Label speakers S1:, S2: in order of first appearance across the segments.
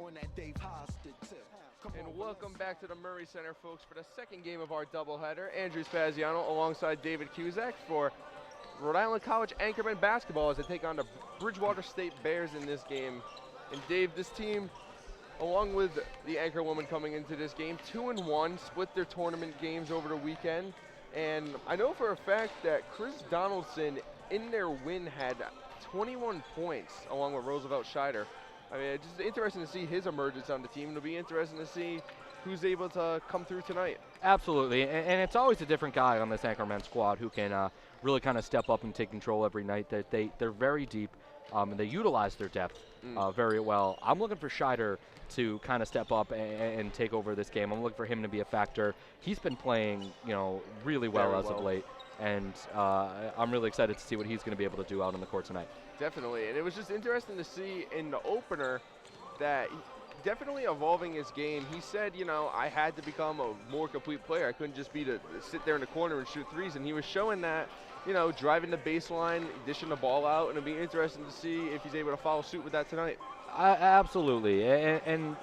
S1: And welcome back to the Murray Center, folks, for the second game of our doubleheader. Andrew Spaziano alongside David Cusack for Rhode Island College Anchorman basketball as they take on the Bridgewater State Bears in this game. And Dave, this team, along with the Anchorwomen coming into this game, 2-1, split their tournament games over the weekend. And I know for a fact that Chris Donaldson in their win had 21 points along with Roosevelt Scheider. I mean, it's just interesting to see his emergence on the team. It'll be interesting to see who's able to come through tonight.
S2: Absolutely, and it's always a different guy on this Anchorman squad who can really kind of step up and take control every night. They're very deep, and they utilize their depth very well. I'm looking for Scheider to kind of step up and take over this game. I'm looking for him to be a factor. He's been playing, really well of late, and I'm really excited to see what he's going to be able to do out on the court tonight.
S1: Definitely, and it was just interesting to see in the opener that definitely evolving his game. He said, I had to become a more complete player. I couldn't just be to sit there in the corner and shoot threes, and he was showing that, driving the baseline, dishing the ball out, and it'll be interesting to see if he's able to follow suit with that tonight.
S2: Absolutely, and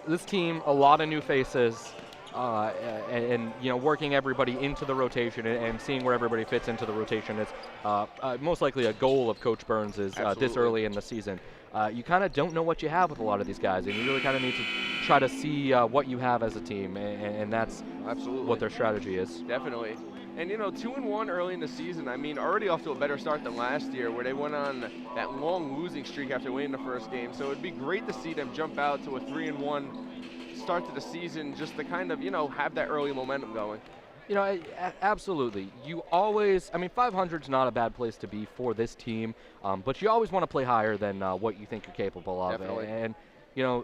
S2: this team, a lot of new faces, and working everybody into the rotation and seeing where everybody fits into the rotation is most likely a goal of Coach Burns is this early in the season. You kind of don't know what you have with a lot of these guys, and you really kind of need to try to see what you have as a team, and that's what their strategy is.
S1: Definitely. And 2-1 early in the season, I mean, already off to a better start than last year where they went on that long losing streak after winning the first game. So it'd be great to see them jump out to a 3-1 start to the season just to kind of, have that early momentum going.
S2: Absolutely. You always, 500 is not a bad place to be for this team, but you always want to play higher than what you think you're capable of.
S1: Definitely.
S2: And,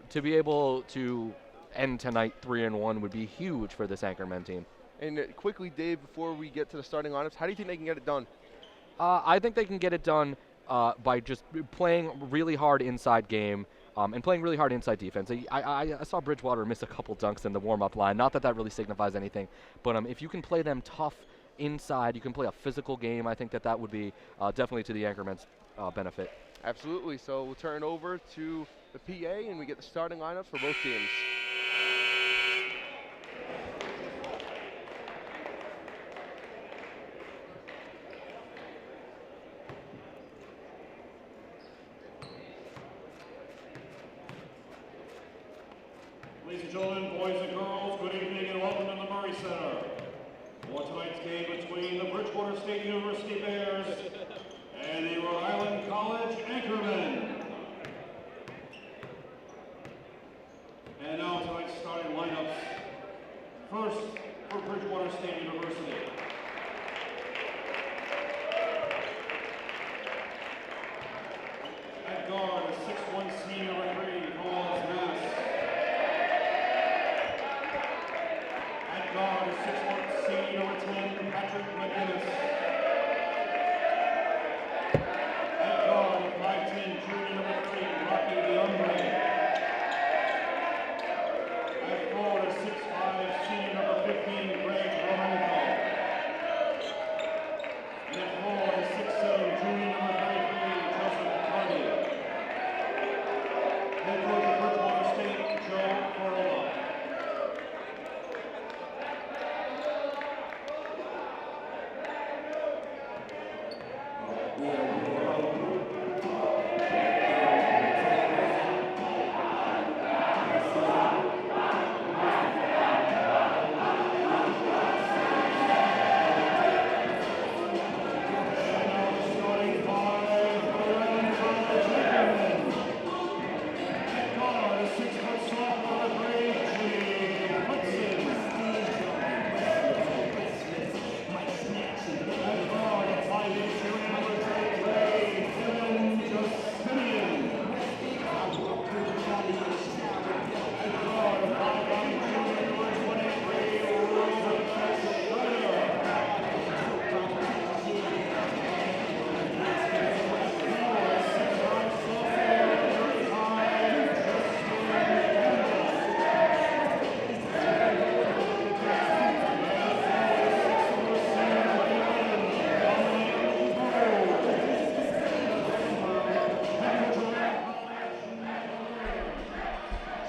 S2: to be able to end tonight 3-1 would be huge for this Anchorman team.
S1: And quickly, Dave, before we get to the starting lineups, how do you think they can get it done?
S2: I think they can get it done by just playing really hard inside game and playing really hard inside defense. I saw Bridgewater miss a couple dunks in the warm-up line. Not that really signifies anything, but if you can play them tough inside, you can play a physical game, I think that would be definitely to the Anchorman's benefit.
S1: Absolutely. So we'll turn over to the PA, and we get the starting lineups for both teams.
S3: Ladies and gentlemen, boys and girls, good evening and welcome to the Murray Center for tonight's game between the Bridgewater State University Bears and the Rhode Island College Anchormen. And now tonight's starting lineups. First, for Bridgewater State University. At guard, a 6'1" senior referee, Paul Mass. Guard is 6'1" senior number 10, Patrick McGinnis.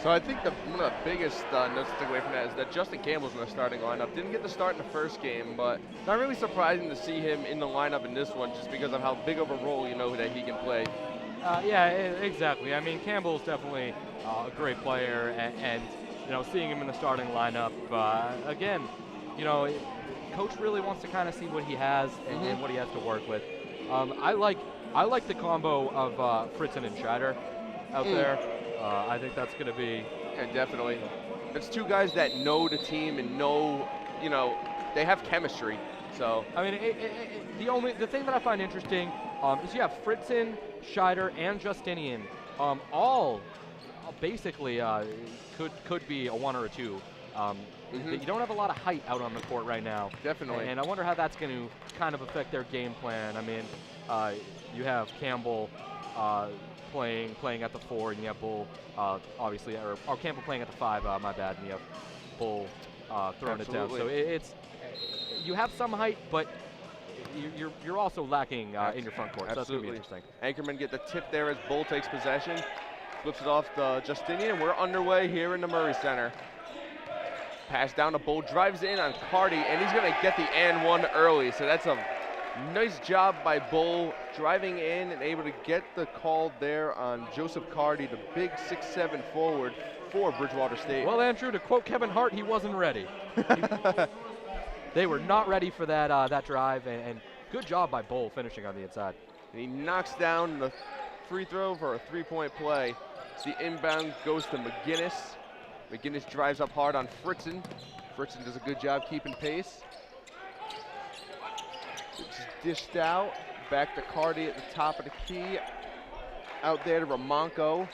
S1: So I think one of the biggest notes to take away from that is that Justin Campbell's in the starting lineup. Didn't get the start in the first game, but not really surprising to see him in the lineup in this one just because of how big of a role that he can play.
S2: Yeah, exactly. I mean, Campbell's definitely a great player, and seeing him in the starting lineup again, coach really wants to kind of see what he has and what he has to work with. I like the combo of Fritzen and Scheider out there. I think that's going to be.
S1: Yeah, definitely. It's two guys that know the team and know, they have chemistry. So
S2: I mean, the thing that I find interesting is you have Fritzen, Scheider, and Justinian, all basically could be a 1 or a 2. You don't have a lot of height out on the court right now.
S1: Definitely.
S2: And I wonder how that's going to kind of affect their game plan. I mean, you have Campbell playing at the 4, and you have Bull obviously, or Campbell playing at the 5. My bad, and you have Bull throwing it down. So it's you have some height, but you're also lacking in your front court. So that's going to be interesting.
S1: Anchorman get the tip there as Bull takes possession, flips it off to Justinian, and we're underway here in the Murray Center. Pass down to Bull, drives in on Cardi, and he's going to get the and one early. So that's a nice job by Bull, driving in and able to get the call there on Joseph Cardi, the big 6'7" forward for Bridgewater State.
S2: Well, Andrew, to quote Kevin Hart, he wasn't ready. They were not ready for that drive, and good job by Bull finishing on the inside.
S1: And he knocks down the free throw for a 3-point play. The inbound goes to McGinnis. McGinnis drives up hard on Fritzen. Fritzen does a good job keeping pace. It's dished out. Back to Cardi at the top of the key. Out there to Ramonko.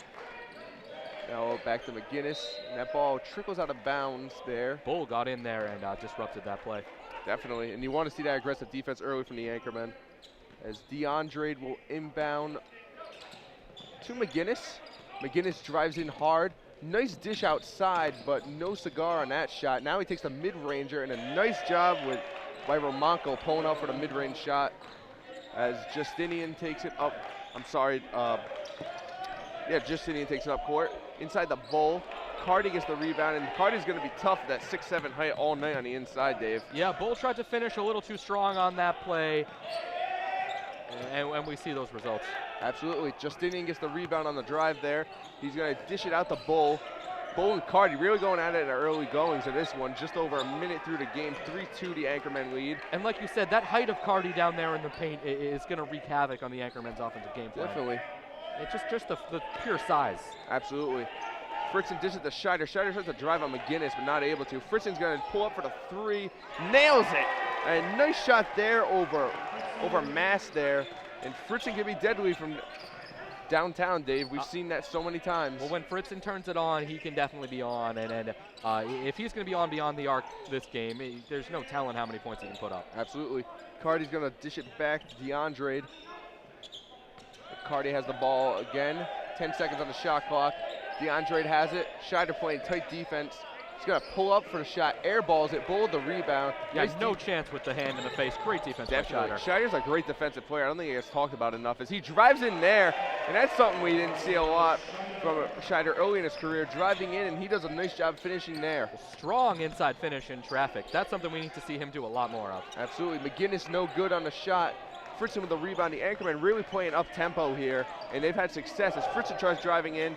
S1: Now back to McGinnis. And that ball trickles out of bounds there.
S2: Bull got in there and disrupted that play.
S1: Definitely. And you want to see that aggressive defense early from the Anchormen. As DeAndre will inbound to McGinnis. McGinnis drives in hard. Nice dish outside, but no cigar on that shot. Now he takes the mid-ranger, and a nice job by Ramonko pulling out for the mid-range shot as Justinian takes it up. Justinian takes it up court. Inside the Bull. Cardi gets the rebound, and Cardi's going to be tough at that 6'7" height all night on the inside, Dave.
S2: Yeah, Bull tried to finish a little too strong on that play, and we see those results.
S1: Absolutely. Justinian gets the rebound on the drive there. He's going to dish it out to Bull. Bull and Cardi really going at it in the early goings of this one. Just over a minute through the game. 3-2 the Anchormen lead.
S2: And like you said, that height of Cardi down there in the paint is going to wreak havoc on the Anchormen's offensive game plan.
S1: Definitely.
S2: It's just the pure size.
S1: Absolutely. Fritzen dishes to Scheider. Scheider tries to drive on McGinnis, but not able to. Fritzen's going to pull up for the 3. Nails it. And nice shot there over Mass there. And Fritzen can be deadly from downtown, Dave. We've seen that so many times.
S2: Well, when Fritzen turns it on, he can definitely be on. And if he's going to be on beyond the arc this game, there's no telling how many points he can put up.
S1: Absolutely. Cardi's going to dish it back to DeAndre. Cardi has the ball again. 10 seconds on the shot clock. DeAndre has it. Scheider playing tight defense. He's going to pull up for the shot. Airballs it. Bull with the rebound.
S2: Yeah, nice no chance with the hand in the face. Great defense by Scheider.
S1: Scheider's a great defensive player. I don't think he gets talked about enough as he drives in there. And that's something we didn't see a lot from Scheider early in his career. Driving in, and he does a nice job finishing there.
S2: Strong inside finish in traffic. That's something we need to see him do a lot more of.
S1: Absolutely. McGinnis no good on the shot. Fritzen with the rebound. The Anchormen really playing up-tempo here, and they've had success as Fritzen tries driving in.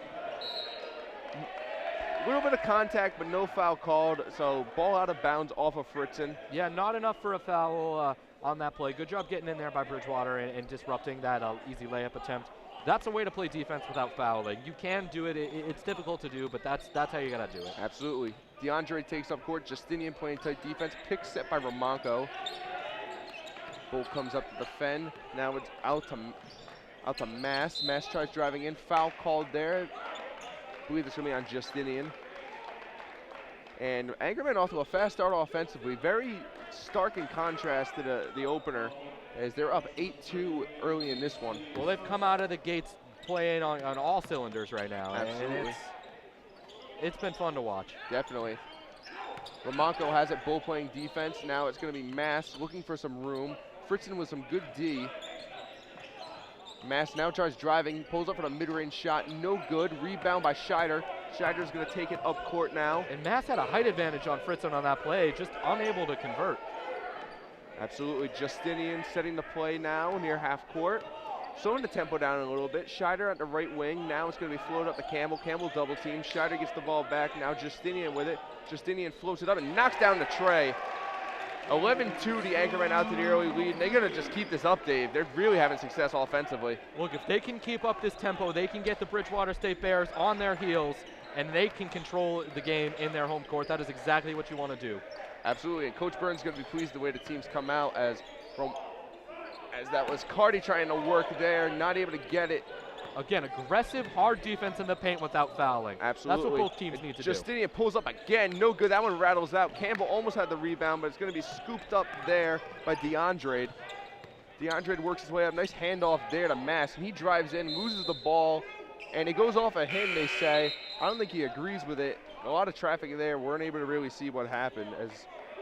S1: A little bit of contact, but no foul called, so ball out of bounds off of Fritzen.
S2: Yeah, not enough for a foul on that play. Good job getting in there by Bridgewater and disrupting that easy layup attempt. That's a way to play defense without fouling. You can do it. It's difficult to do, but that's how you got to do it.
S1: Absolutely. DeAndre takes up court. Justinian playing tight defense. Pick set by Ramonko. Bull comes up to defend. Now it's out to Mass. Mass tries driving in. Foul called there. I believe it's going to be on Justinian. And Anchorman off to a fast start offensively. Very stark in contrast to the opener as they're up 8-2 early in this one.
S2: Well, they've come out of the gates playing on all cylinders right now.
S1: Absolutely.
S2: And it's been fun to watch.
S1: Definitely. Ramonko has it, Bull playing defense. Now it's going to be Mass looking for some room. Fritzen with some good D. Mass now tries driving, pulls up for the mid-range shot, no good. Rebound by Scheider. Scheider's going to take it up court now.
S2: And Mass had a height advantage on Fritzen on that play, just unable to convert.
S1: Absolutely. Justinian setting the play now near half court. Slowing the tempo down a little bit. Scheider at the right wing. Now it's going to be floated up to Campbell. Campbell double team. Scheider gets the ball back. Now Justinian with it. Justinian floats it up and knocks down the tray. 11-2, the Anchormen out to the early lead. They're going to just keep this up, Dave. They're really having success offensively.
S2: Look, if they can keep up this tempo, they can get the Bridgewater State Bears on their heels, and they can control the game in their home court. That is exactly what you want to do.
S1: Absolutely, and Coach Burns is going to be pleased the way the teams come out as that was Cardi trying to work there, not able to get it.
S2: Again, aggressive, hard defense in the paint without fouling.
S1: Absolutely.
S2: That's what both teams need to do.
S1: Justinian pulls up again, no good. That one rattles out. Campbell almost had the rebound, but it's going to be scooped up there by DeAndre. DeAndre works his way up. Nice handoff there to Mass. He drives in, loses the ball, and it goes off of him, they say. I don't think he agrees with it. A lot of traffic there. Weren't able to really see what happened as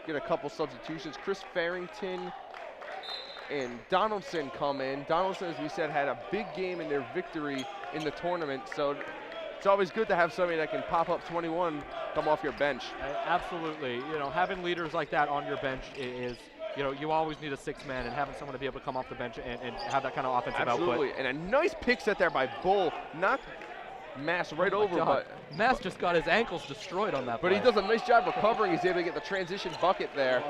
S1: get a couple substitutions. Chris Farrington and Donaldson come in. Donaldson, as we said, had a big game in their victory in the tournament, so it's always good to have somebody that can pop up 21, come off your bench.
S2: Absolutely. You know, having leaders like that on your bench is, you know, you always need a sixth man, and having someone to be able to come off the bench and have that kind of offensive output.
S1: Absolutely, and a nice pick set there by Bull. Knocked Mass right over, but
S2: Mass just got his ankles destroyed on that play.
S1: But he does a nice job recovering. He's able to get the transition bucket there.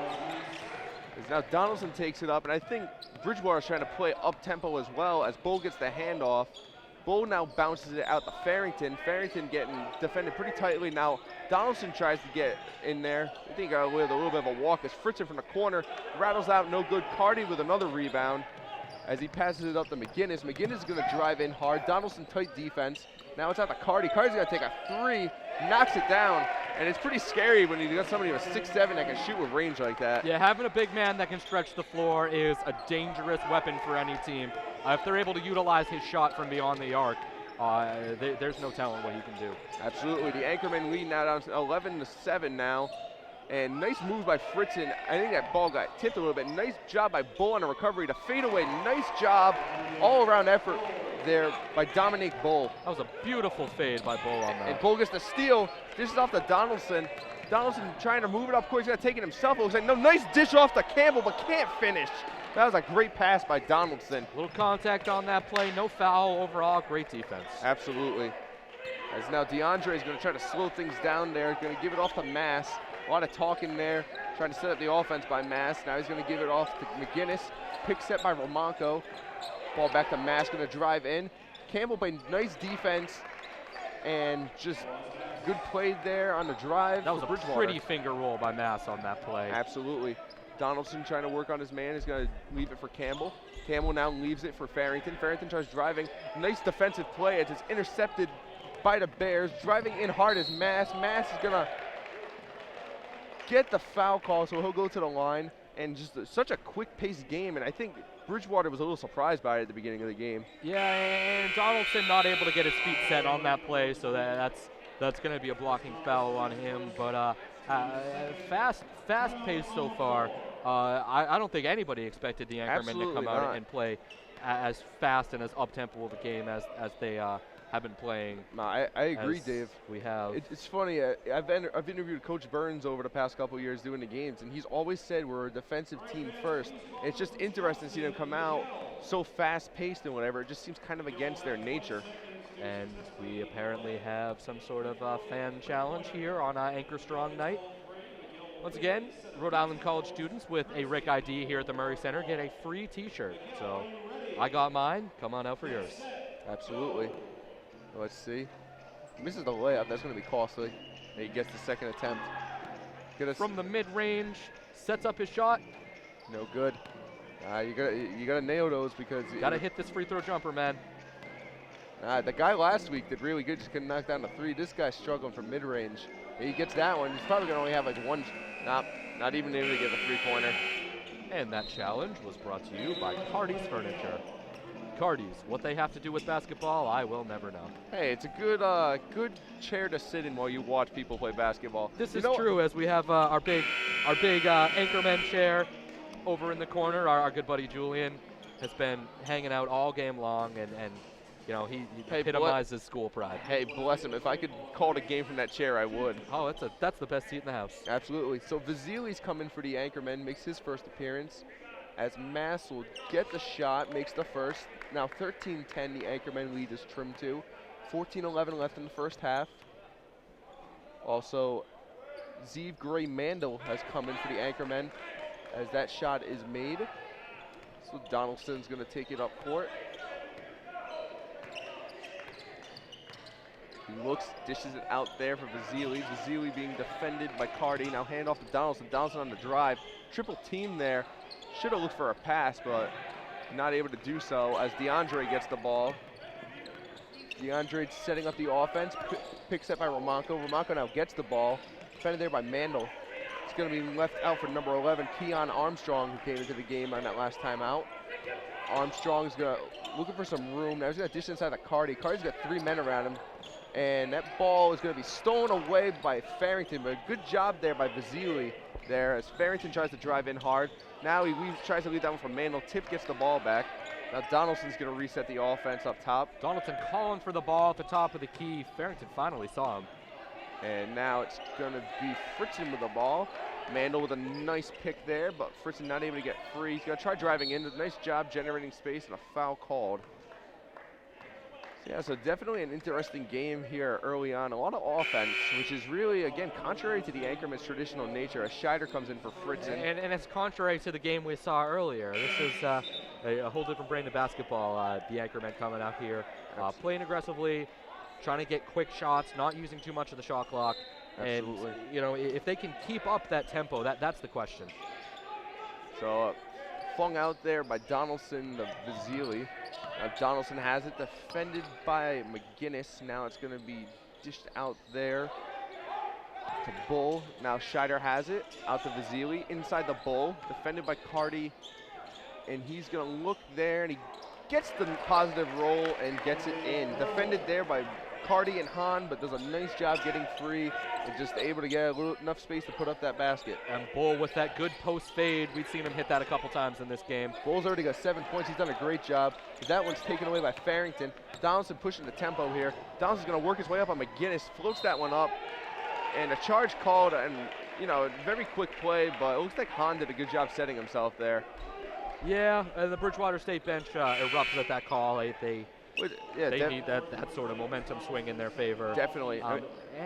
S1: As now Donaldson takes it up, and I think Bridgewater's trying to play up-tempo as well as Bull gets the handoff. Bull now bounces it out to Farrington. Farrington getting defended pretty tightly. Now Donaldson tries to get in there. I think he got away with a little bit of a walk as Fritzen from the corner rattles out, no good. Cardi with another rebound as he passes it up to McGinnis. McGinnis is going to drive in hard. Donaldson tight defense. Now it's out to Cardi. Cardi's going to take a three, knocks it down, and it's pretty scary when you got somebody with 6'7" that can shoot with range like that.
S2: Yeah, having a big man that can stretch the floor is a dangerous weapon for any team. If they're able to utilize his shot from beyond the arc, there's no telling what he can do.
S1: Absolutely. The Anchormen lead now down to 11-7 now. And nice move by Fritzen. I think that ball got tipped a little bit. Nice job by Bull on the recovery to fade away. Nice job, all-around effort there by Dominique Bull.
S2: That was a beautiful fade by Bull on that.
S1: And Bull gets the steal. This is off to Donaldson. Donaldson trying to move it up court. He's going to take it himself. It looks like no, nice dish off to Campbell, but can't finish. That was a great pass by Donaldson.
S2: Little contact on that play. No foul overall. Great defense.
S1: Absolutely. As now DeAndre is going to try to slow things down there. Going to give it off to Mass. A lot of talking there, trying to set up the offense by Mass. Now he's going to give it off to McGinnis. Pick set by Romanco. Ball back to Mass, going to drive in. Campbell played nice defense and just good play there on the drive.
S2: That was a pretty finger roll by Mass on that play.
S1: Absolutely. Donaldson trying to work on his man. He's going to leave it for Campbell. Campbell now leaves it for Farrington. Farrington tries driving. Nice defensive play as it's intercepted by the Bears. Driving in hard is Mass. Mass is going to get the foul call, so he'll go to the line. And just such a quick-paced game, and I think Bridgewater was a little surprised by it at the beginning of the game.
S2: Yeah, and Donaldson not able to get his feet set on that play, so that's going to be a blocking foul on him. But fast-paced so far. I don't think anybody expected the Anchormen to come out and play as fast and as up-tempo of a game as they have been playing.
S1: No, I agree, Dave.
S2: We have.
S1: It's funny. I've interviewed Coach Burns over the past couple of years doing the games, and he's always said we're a defensive team first. And it's just interesting to see them come out so fast-paced and whatever. It just seems kind of against their nature.
S2: And we apparently have some sort of fan challenge here on Anchor Strong Night. Once again, Rhode Island College students with a RIC ID here at the Murray Center get a free T-shirt. So I got mine. Come on out for yours.
S1: Absolutely. Let's see. Misses the layup. That's going to be costly. And he gets the second attempt.
S2: From the mid-range, sets up his shot.
S1: No good. You gotta nail those because
S2: got to hit this free throw jumper, man.
S1: The guy last week did really good. Just couldn't knock down the three. This guy's struggling from mid-range. He gets that one. He's probably going to only have like one. Not even able to get the three-pointer.
S2: And that challenge was brought to you by Cardi's Furniture. Cardi's, what they have to do with basketball, I will never know.
S1: Hey, it's a good chair to sit in while you watch people play basketball.
S2: This is true, as we have our big Anchorman chair over in the corner. Our good buddy Julian has been hanging out all game long and he
S1: Hey,
S2: epitomizes school pride.
S1: Hey, bless him. If I could call it a game from that chair, I would.
S2: Oh, that's the best seat in the house.
S1: Absolutely. So Vasili's coming for the anchorman, makes his first appearance. As Mass will get the shot, makes the first. Now 13-10, the anchorman lead is trimmed to. 14-11 left in the first half. Also, Zeev Gray Mandel has come in for the anchormen as that shot is made. So Donaldson's going to take it up court. He looks, dishes it out there for Vasili. Vasili being defended by Cardi. Now hand off to Donaldson. Donaldson on the drive. Triple team there. Should have looked for a pass, but not able to do so as DeAndre gets the ball. DeAndre setting up the offense. Picks up by Romanko. Romanko now gets the ball. Defended there by Mandel. It's going to be left out for number 11, Keon Armstrong, who came into the game on that last time out. Armstrong's looking for some room. Now he's going to dish inside to Cardi. Cardi's got 3 men around him. And that ball is going to be stolen away by Farrington, but a good job there by Vasili there as Farrington tries to drive in hard. Now he tries to lead that one from Mandel. Tip gets the ball back. Now Donaldson's going to reset the offense up top.
S2: Donaldson calling for the ball at the top of the key. Farrington finally saw him.
S1: And now it's going to be Fritzen with the ball. Mandel with a nice pick there, but Fritzen not able to get free. He's going to try driving in. Nice job generating space and a foul called. Yeah, so definitely an interesting game here early on. A lot of offense, which is really, again, contrary to the anchorman's traditional nature. As Scheider comes in for Fritzen.
S2: And it's contrary to the game we saw earlier. This is a whole different brand of basketball. The anchorman coming out here, playing aggressively, trying to get quick shots, not using too much of the shot clock.
S1: Absolutely.
S2: And, if they can keep up that tempo, that's the question.
S1: So flung out there by Donaldson to Vasili. Donaldson has it, defended by McGinnis. Now it's going to be dished out there to Bull. Now Scheider has it, out to Vasili, inside the Bull, defended by Cardi. And he's going to look there, and he gets the positive roll and gets it in. Defended there by Cardi and Hahn, but does a nice job getting free and just able to get enough space to put up that basket.
S2: And Bull with that good post fade. We've seen him hit that a couple times in this game.
S1: Bull's already got 7 points. He's done a great job. That one's taken away by Farrington. Donaldson pushing the tempo here. Donaldson's going to work his way up on McGinnis, floats that one up, and a charge called, and very quick play, but it looks like Hahn did a good job setting himself there.
S2: Yeah, and the Bridgewater State bench erupts at that call. They need that sort of momentum swing in their favor.
S1: Definitely.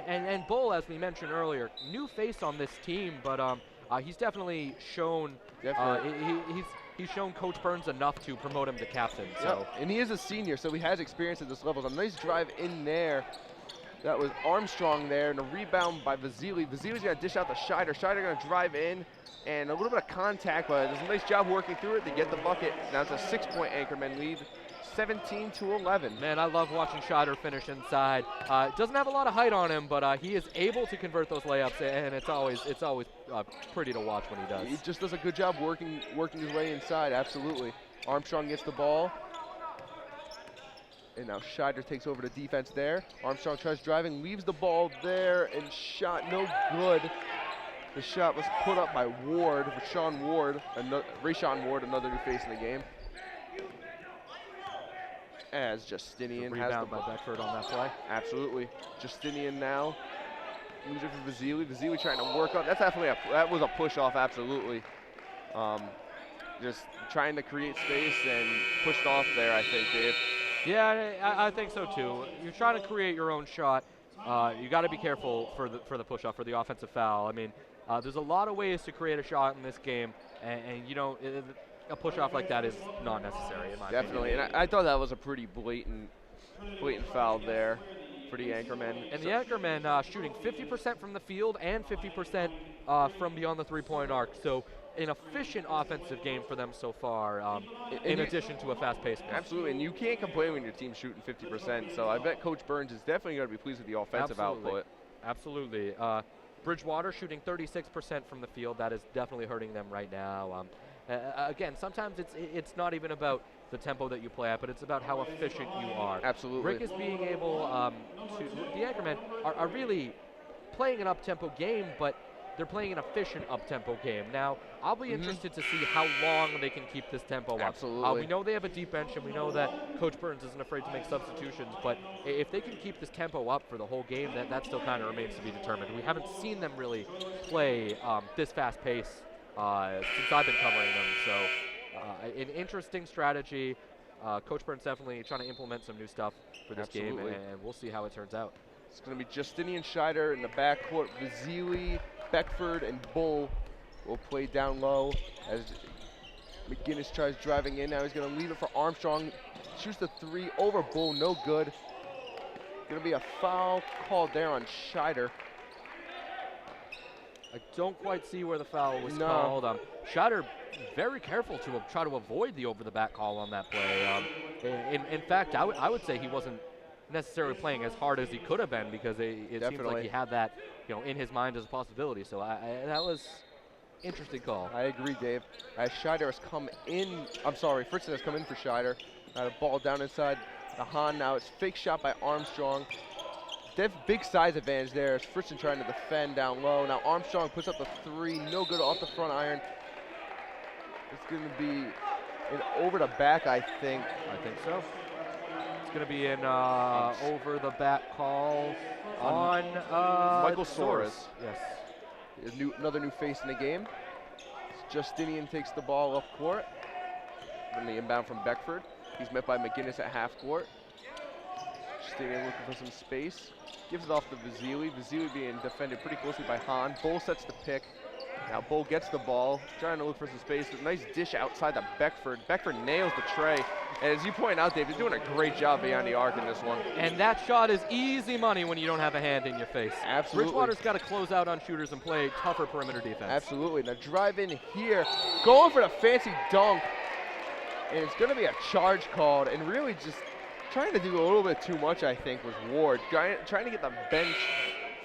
S2: And Bull, as we mentioned earlier, new face on this team, but he's definitely shown he's shown Coach Burns enough to promote him to captain. So.
S1: Yep. And he is a senior, so he has experience at this level. So a nice drive in there. That was Armstrong there, and a rebound by Vasili. Vasili's going to dish out to Scheider. Scheider going to drive in, and a little bit of contact, but does a nice job working through it to get the bucket. Now it's a 6-point anchorman lead. 17-11.
S2: Man, I love watching Scheider finish inside. Doesn't have a lot of height on him, but he is able to convert those layups, and it's always pretty to watch when he does.
S1: He just does a good job working his way inside. Absolutely. Armstrong gets the ball, and now Scheider takes over the defense there. Armstrong tries driving, leaves the ball there, and shot no good. The shot was put up by Ward, Rashawn Ward, another new face in the game. As Justinian has the ball.
S2: By Beckford on that play.
S1: Absolutely. Justinian now. Moves it for Vasili. Vasili trying to work up. That was a push off, absolutely. Just trying to create space and pushed off there, I think, Dave.
S2: Yeah, I think so too. You're trying to create your own shot. You got to be careful for the push off, for the offensive foul. I mean, there's a lot of ways to create a shot in this game, and a push-off like that is not necessary, in my opinion.
S1: Definitely, and I thought that was a pretty blatant foul there for the anchorman.
S2: And the anchorman shooting 50% from the field and 50% from beyond the three-point arc. So an efficient offensive game for them so far, in addition to a fast-paced game.
S1: Absolutely, and you can't complain when your team's shooting 50%. So I bet Coach Burns is definitely going to be pleased with the offensive output.
S2: Absolutely. Bridgewater shooting 36% from the field. That is definitely hurting them right now. Again, sometimes it's not even about the tempo that you play at, but it's about how efficient you are.
S1: Absolutely.
S2: Rick is being able the Anchormen are really playing an up-tempo game, but they're playing an efficient up-tempo game. Now, I'll be interested to see how long they can keep this tempo up.
S1: Absolutely.
S2: We know they have a deep bench, and we know that Coach Burns isn't afraid to make substitutions, but if they can keep this tempo up for the whole game, that still kind of remains to be determined. We haven't seen them really play this fast pace since I've been covering them, so an interesting strategy. Coach Burns definitely trying to implement some new stuff for this game, and we'll see how it turns out.
S1: It's going to be Justinian Scheider in the backcourt. Vasily, Beckford, and Bull will play down low as McGinnis tries driving in. Now he's going to leave it for Armstrong. Shoots the three over Bull, no good. Going to be a foul called there on Scheider.
S2: I don't quite see where the foul was called. Scheider very careful to try to avoid the over-the-back call on that play. In fact, I would say he wasn't necessarily playing as hard as he could have been, because it seems like he had that in his mind as a possibility. So that was interesting call.
S1: I agree, Dave. As Scheider has come in, Fritzen has come in for Scheider. Got a ball down inside the Hahn now. It's fake shot by Armstrong. They have big size advantage there as Fritzen trying to defend down low. Now Armstrong puts up the three, no good off the front iron. It's going to be an over the back, I think.
S2: I think so. It's going to be an over the back call on
S1: Michael Soares.
S2: Yes.
S1: Another new face in the game. Justinian takes the ball up court. Then the inbound from Beckford. He's met by McGinnis at half court. Justinian looking for some space. Gives it off to Vasily. Vasily being defended pretty closely by Hahn. Bull sets the pick. Now Bull gets the ball, trying to look for some space. A nice dish outside to Beckford. Beckford nails the tray. And as you point out, Dave, he's doing a great job beyond the arc in this one.
S2: And that shot is easy money when you don't have a hand in your face.
S1: Absolutely.
S2: Bridgewater's got to close out on shooters and play tougher perimeter defense.
S1: Absolutely. Now drive in here, going for the fancy dunk. And it's going to be a charge called, and really just trying to do a little bit too much, I think, was Ward. Trying to get the bench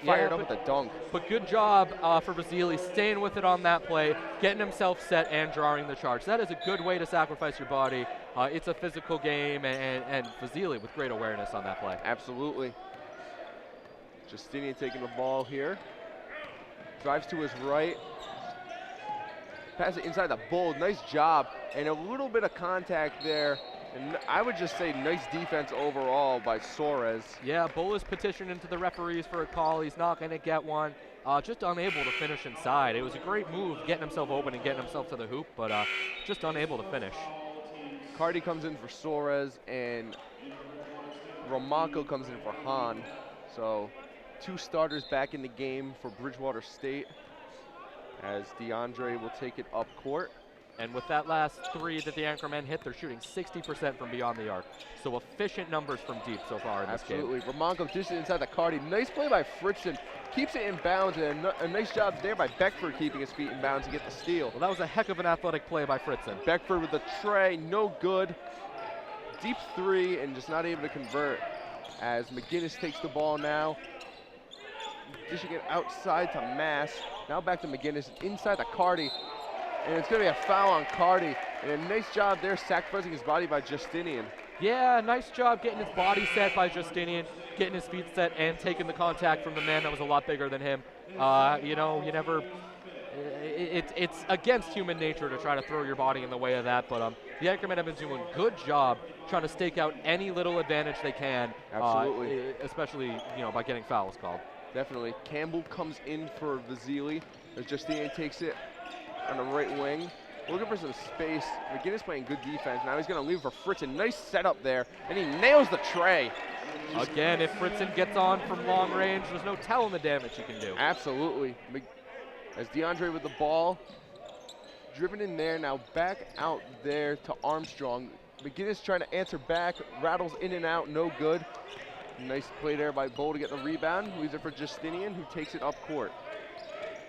S1: fired up with the dunk.
S2: But good job for Vasily staying with it on that play, getting himself set and drawing the charge. That is a good way to sacrifice your body. It's a physical game, and Vasily with great awareness on that play.
S1: Absolutely. Justinian taking the ball here. Drives to his right. Pass it inside the Bull. Nice job. And a little bit of contact there. And I would just say nice defense overall by Soares.
S2: Yeah, Bull is petitioning to the referees for a call. He's not going to get one. Just unable to finish inside. It was a great move getting himself open and getting himself to the hoop, but just unable to finish.
S1: Cardi comes in for Soares, and Romako comes in for Hahn. So 2 starters back in the game for Bridgewater State, as DeAndre will take it up court.
S2: And with that last 3 that the Anchormen hit, they're shooting 60% from beyond the arc. So efficient numbers from deep so far in this game.
S1: Absolutely. Romako dishes inside the Cardi. Nice play by Fritzen. Keeps it in bounds, and a nice job there by Beckford keeping his feet in bounds to get the steal.
S2: Well, that was a heck of an athletic play by Fritzen.
S1: Beckford with the tray, no good. Deep 3 and just not able to convert, as McGinnis takes the ball now. Dishing it outside to Mass. Now back to McGinnis inside the Cardi. And it's going to be a foul on Cardi. And a nice job there sacrificing his body by Justinian.
S2: Yeah, nice job getting his body set by Justinian, getting his feet set and taking the contact from the man that was a lot bigger than him. It's against human nature to try to throw your body in the way of that, but the Anchormen have been doing a good job trying to stake out any little advantage they can.
S1: Absolutely.
S2: Especially, by getting fouls called.
S1: Definitely. Campbell comes in for Vasily as Justinian takes it on the right wing. Looking for some space. McGinnis playing good defense. Now he's going to leave for Fritzen. Nice setup there, and he nails the tray.
S2: Again, if Fritzen gets on from long range, there's no telling the damage he can do.
S1: Absolutely. As DeAndre with the ball, driven in there, now back out there to Armstrong. McGinnis trying to answer back, rattles in and out, no good. Nice play there by Bull to get the rebound. Leaves it for Justinian, who takes it up court.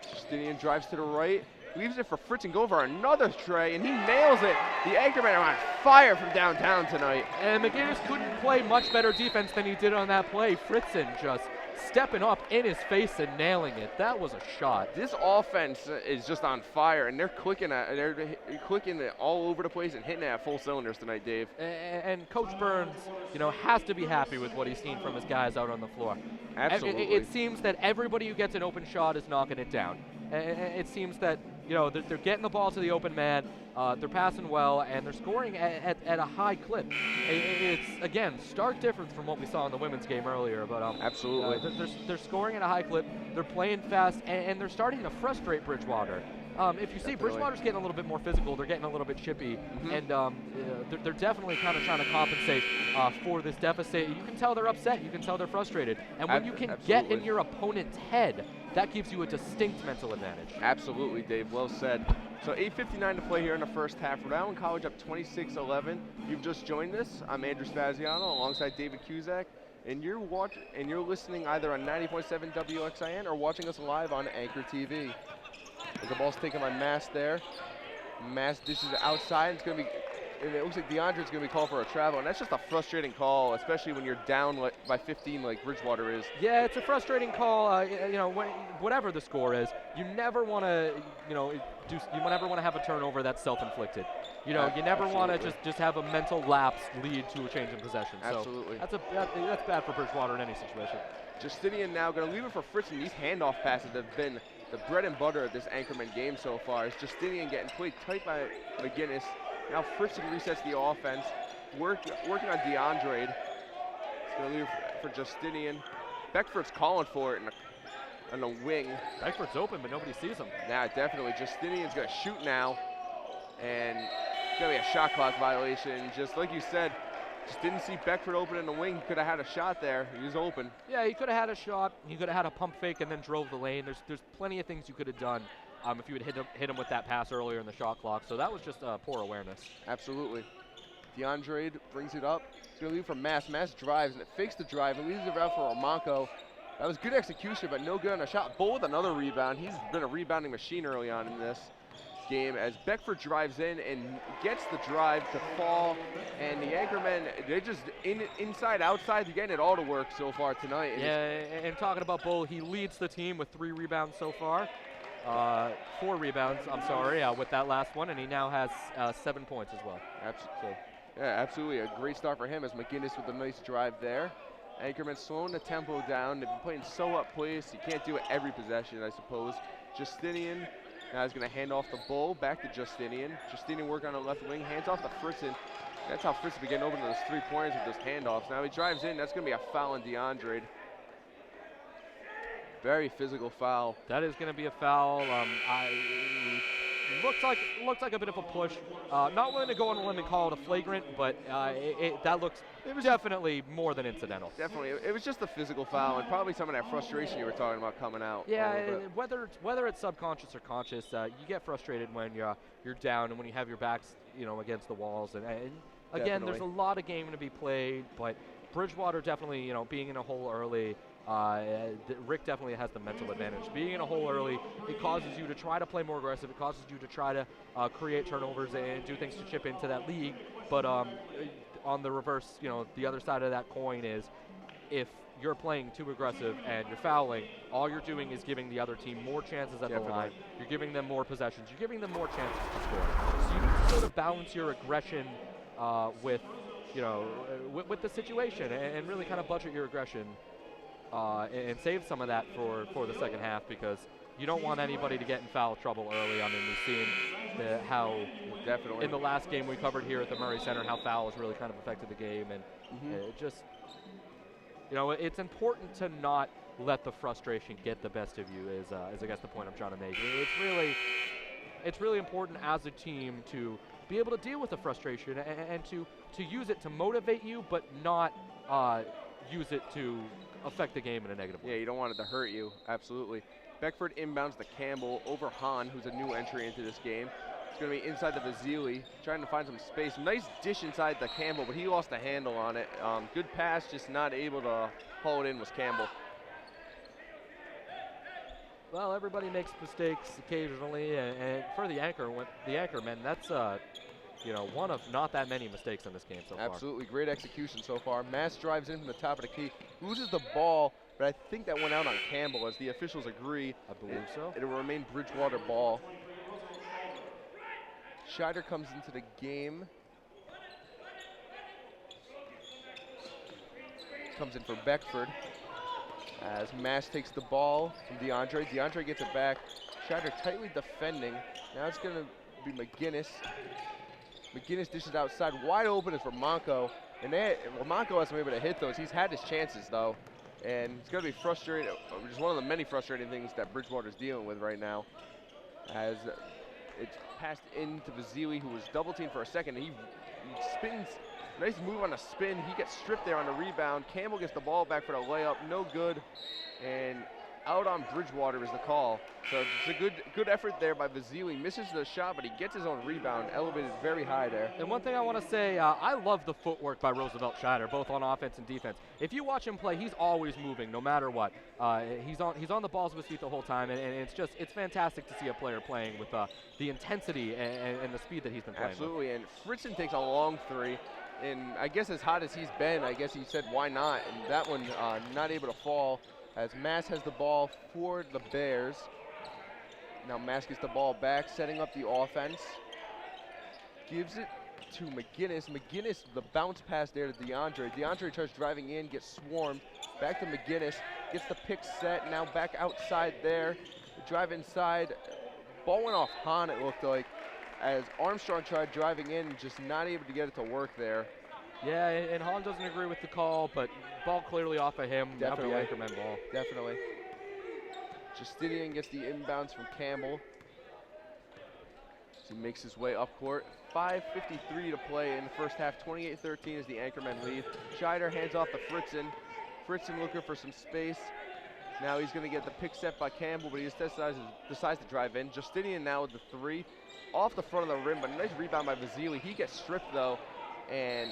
S1: Justinian drives to the right, leaves it for Fritzen, go for another tray, and he nails it. The Anchormen are on fire from downtown tonight.
S2: And McGinnis couldn't play much better defense than he did on that play. Fritzen just stepping up in his face and nailing it. That was a shot.
S1: This offense is just on fire, and they're clicking it all over the place and hitting it at full cylinders tonight, Dave.
S2: And Coach Burns, has to be happy with what he's seen from his guys out on the floor.
S1: Absolutely.
S2: It seems that everybody who gets an open shot is knocking it down. It seems that they're getting the ball to the open man, they're passing well, and they're scoring at a high clip. It's again stark difference from what we saw in the women's game earlier. But
S1: absolutely,
S2: they're scoring at a high clip. They're playing fast, and they're starting to frustrate Bridgewater. If you see, Bridgewater's getting a little bit more physical. They're getting a little bit chippy, and they're definitely kind of trying to compensate for this deficit. You can tell they're upset. You can tell they're frustrated. And when you can get in your opponent's head, that gives you a distinct mental advantage.
S1: Absolutely, Dave. Well said. So 8:59 to play here in the first half. Rhode Island College up 26-11. You've just joined us. I'm Andrew Spaziano alongside David Cusack, and you're listening either on 90.7 WXIN or watching us live on Anchor TV. As the ball's taken by Mass there. Mass dishes it outside. It looks like DeAndre's going to be called for a travel, and that's just a frustrating call, especially when you're down by 15 like Bridgewater is.
S2: Yeah, it's a frustrating call. Whatever the score is, you never want to, you never want to have a turnover that's self-inflicted. You never want to just have a mental lapse lead to a change in possession.
S1: Absolutely.
S2: So that's bad for Bridgewater in any situation.
S1: Justinian now going to leave it for Fritz, and these handoff passes have been the bread and butter of this Anchorman game so far. It's Justinian getting played tight by McGinnis. Now Fritzen resets the offense, working on DeAndre. He's going to leave for Justinian. Beckford's calling for it on the wing.
S2: Beckford's open, but nobody sees him.
S1: Yeah, definitely. Justinian's going to shoot now, and it's going to be a shot clock violation. Just like you said, just didn't see Beckford open in the wing. He could have had a shot there. He was open.
S2: Yeah, he could have had a shot. He could have had a pump fake and then drove the lane. There's plenty of things you could have done if you had hit him with that pass earlier in the shot clock. So that was just poor awareness.
S1: Absolutely. DeAndre brings it up. He's going to leave for Mass. Mass drives, and it fakes the drive and leaves it out for Romanco. That was good execution, but no good on a shot. Bull with another rebound. He's been a rebounding machine early on in this game as Beckford drives in and gets the drive to fall, and the Anchormen, they're just inside, outside, they're getting it all to work so far tonight.
S2: And talking about Bull, he leads the team with 3 rebounds so far. 4 rebounds, I'm sorry, with that last one, and he now has 7 points as well.
S1: Absolutely. Yeah, absolutely. A great start for him as McGinnis with a nice drive there. Anchorman slowing the tempo down. They've been playing so up place. You can't do it every possession, I suppose. Justinian now he's going to hand off the Bull back to Justinian. Justinian working on the left wing, hands off to Fritzen. That's how Fritzen began open to those 3-pointers with those handoffs. Now he drives in. That's going to be a foul on DeAndre. Very physical foul.
S2: That is going to be a foul. Looks like a bit of a push. Not willing to go on a limb and call it a flagrant, but it was definitely more than incidental.
S1: Definitely, it was just a physical foul, and probably some of that frustration you were talking about coming out.
S2: Yeah, whether it's subconscious or conscious, you get frustrated when you're down and when you have your backs against the walls. And again, there's a lot of game to be played, but Bridgewater definitely being in a hole early. Rick definitely has the mental advantage. Being in a hole early, it causes you to try to play more aggressive. It causes you to try to create turnovers and do things to chip into that league. But on the reverse, the other side of that coin is if you're playing too aggressive and you're fouling, all you're doing is giving the other team more chances at the line. You're giving them more possessions. You're giving them more chances to score. So you need to sort of balance your aggression with the situation and really kind of budget your aggression. And save some of that for the second half, because you don't want anybody to get in foul trouble early on. And we've seen how in the last game we covered here at the Murray Center how fouls really kind of affected the game, and it just it's important to not let the frustration get the best of you. Is I guess the point I'm trying to make. It's really important as a team to be able to deal with the frustration and to use it to motivate you, but not use it to affect the game in a negative way.
S1: Yeah, you don't want it to hurt you. Absolutely. Beckford inbounds to Campbell over Hahn, who's a new entry into this game. It's going to be inside the Vasili, trying to find some space. Nice dish inside the Campbell, but he lost the handle on it. Good pass, just not able to haul it in was Campbell.
S2: Well, everybody makes mistakes occasionally, and for the Anchormen, that's one of not that many mistakes in this game so far.
S1: Absolutely, great execution so far. Mass drives in from the top of the key, loses the ball, but I think that went out on Campbell as the officials agree.
S2: I believe so.
S1: It'll remain Bridgewater ball. Scheider comes into the game. Comes in for Beckford as Mass takes the ball from DeAndre. DeAndre gets it back. Scheider tightly defending. Now it's going to be McGinnis. McGinnis dishes outside. Wide open is Ramonko. And Ramonko hasn't been able to hit those. He's had his chances, though. And it's going to be frustrating, which is one of the many frustrating things that Bridgewater's dealing with right now. As it's passed into Vasili, who was double teamed for a second. He spins. Nice move on a spin. He gets stripped there on the rebound. Campbell gets the ball back for the layup. No good. And out on Bridgewater is the call. So it's a good effort there by Vasili. Misses the shot, but he gets his own rebound, elevated very high there.
S2: And one thing I want to say, I love the footwork by Roosevelt Scheider, both on offense and defense. If you watch him play, he's always moving, no matter what. He's on the balls of his feet the whole time, and it's fantastic to see a player playing with the intensity and the speed that he's been playing.
S1: Absolutely, and Fritzen takes a long three. And I guess as hot as he's been, I guess he said, why not? And that one not able to fall as Mass has the ball for the Bears. Now Mass gets the ball back, setting up the offense. Gives it to McGinnis. McGinnis, the bounce pass there to DeAndre. DeAndre tries driving in, gets swarmed. Back to McGinnis, gets the pick set. Now back outside there. Drive inside. Ball went off Hahn, it looked like, as Armstrong tried driving in, just not able to get it to work there.
S2: Yeah, and Hahn doesn't agree with the call, but ball clearly off of him.
S1: Definitely.
S2: That'll be Anchorman ball.
S1: Definitely. Justinian gets the inbounds from Campbell. He makes his way up court. 5:53 to play in the first half. 28-13 is the Anchorman lead. Scheider hands off to Fritzen. Fritzen looking for some space. Now he's going to get the pick set by Campbell, but he just decides to drive in. Justinian now with the three. Off the front of the rim, but a nice rebound by Vasili. He gets stripped, though, and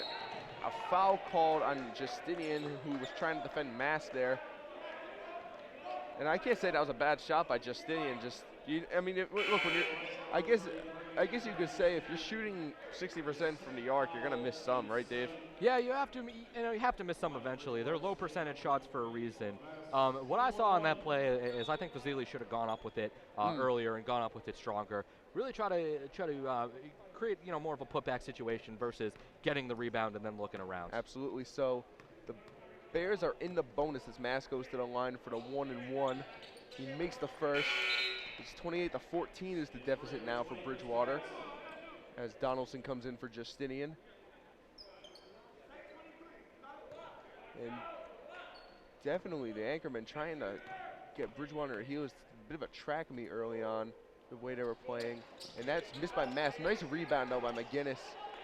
S1: a foul called on Justinian, who was trying to defend Mass there. And I can't say that was a bad shot by Justinian. Look, when you're, I guess you could say if you're shooting 60% from the arc, you're gonna miss some, right, Dave?
S2: Yeah, you have to miss some eventually. They're low percentage shots for a reason. What I saw on that play is I think Vasili should have gone up with it earlier and gone up with it stronger. Really try to create more of a putback situation versus getting the rebound and then looking around.
S1: Absolutely. So the Bears are in the bonus as Mass goes to the line for the 1-and-1. He makes the first. It's 28-14 is the deficit now for Bridgewater as Donaldson comes in for Justinian. And definitely the Anchorman trying to get Bridgewater a heel. It's a bit of a track meet early on, the way they were playing. And that's missed by Mass. Nice rebound, though, by McGinnis.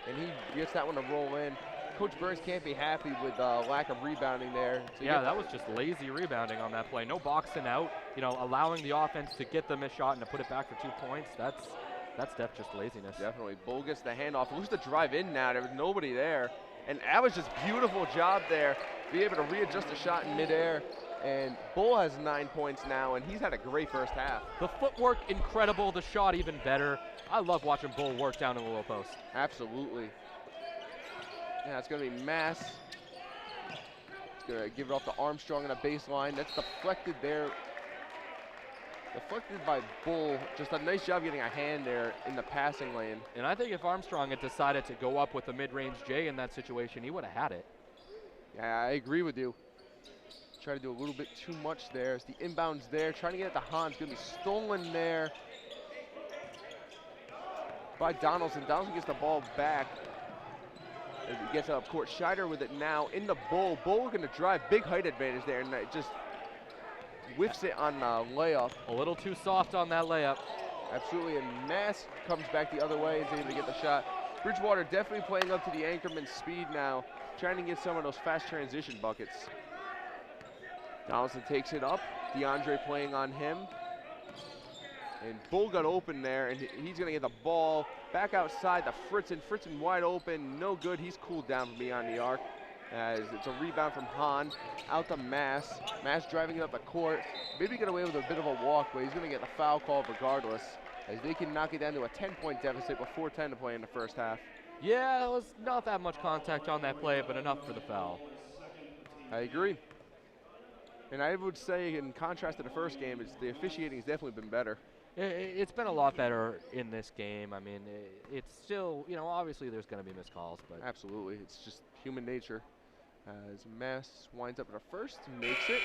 S1: And he gets that one to roll in. Coach Burns can't be happy with lack of rebounding there. So
S2: yeah, that was just lazy rebounding on that play. No boxing out, allowing the offense to get the missed shot and to put it back for 2 points. That's just laziness.
S1: Definitely. Bull gets the handoff. Looks to drive in now. There was nobody there. And that was just beautiful job there. Be able to readjust the shot in midair. And Bull has 9 points now, and he's had a great first half.
S2: The footwork, incredible. The shot, even better. I love watching Bull work down in the low post.
S1: Absolutely. Yeah, it's going to be Mass. It's going to give it off to Armstrong on a baseline. That's deflected there. Deflected by Bull. Just a nice job getting a hand there in the passing lane.
S2: And I think if Armstrong had decided to go up with a mid-range J in that situation, he would have had it.
S1: Yeah, I agree with you. Try to do a little bit too much there. It's the inbounds there. Trying to get it to Hans. Going to be stolen there by Donaldson. Donaldson gets the ball back. As he gets up court. Scheider with it now in the Bull. Bull looking to drive. Big height advantage there. And it just whiffs it on layup.
S2: A little too soft on that layup.
S1: Absolutely. And Mass comes back the other way. Is able to get the shot. Bridgewater definitely playing up to the Anchorman's speed now. Trying to get some of those fast transition buckets. Donaldson takes it up. DeAndre playing on him. And Bull got open there, and he's going to get the ball back outside to Fritzen. Fritzen wide open, no good. He's cooled down from beyond the arc. As it's a rebound from Hahn, out to Mass. Mass driving it up the court. Maybe get away with a bit of a walk, but he's going to get the foul call regardless, as they can knock it down to a 10-point deficit with 4:10 to play in the first half.
S2: Yeah, it was not that much contact on that play, but enough for the foul.
S1: I agree. And I would say, in contrast to the first game, the officiating has definitely been better.
S2: It's been a lot better in this game. I mean, it's still, obviously there's going to be missed calls, but
S1: absolutely, it's just human nature. As Mass winds up at a first, makes it,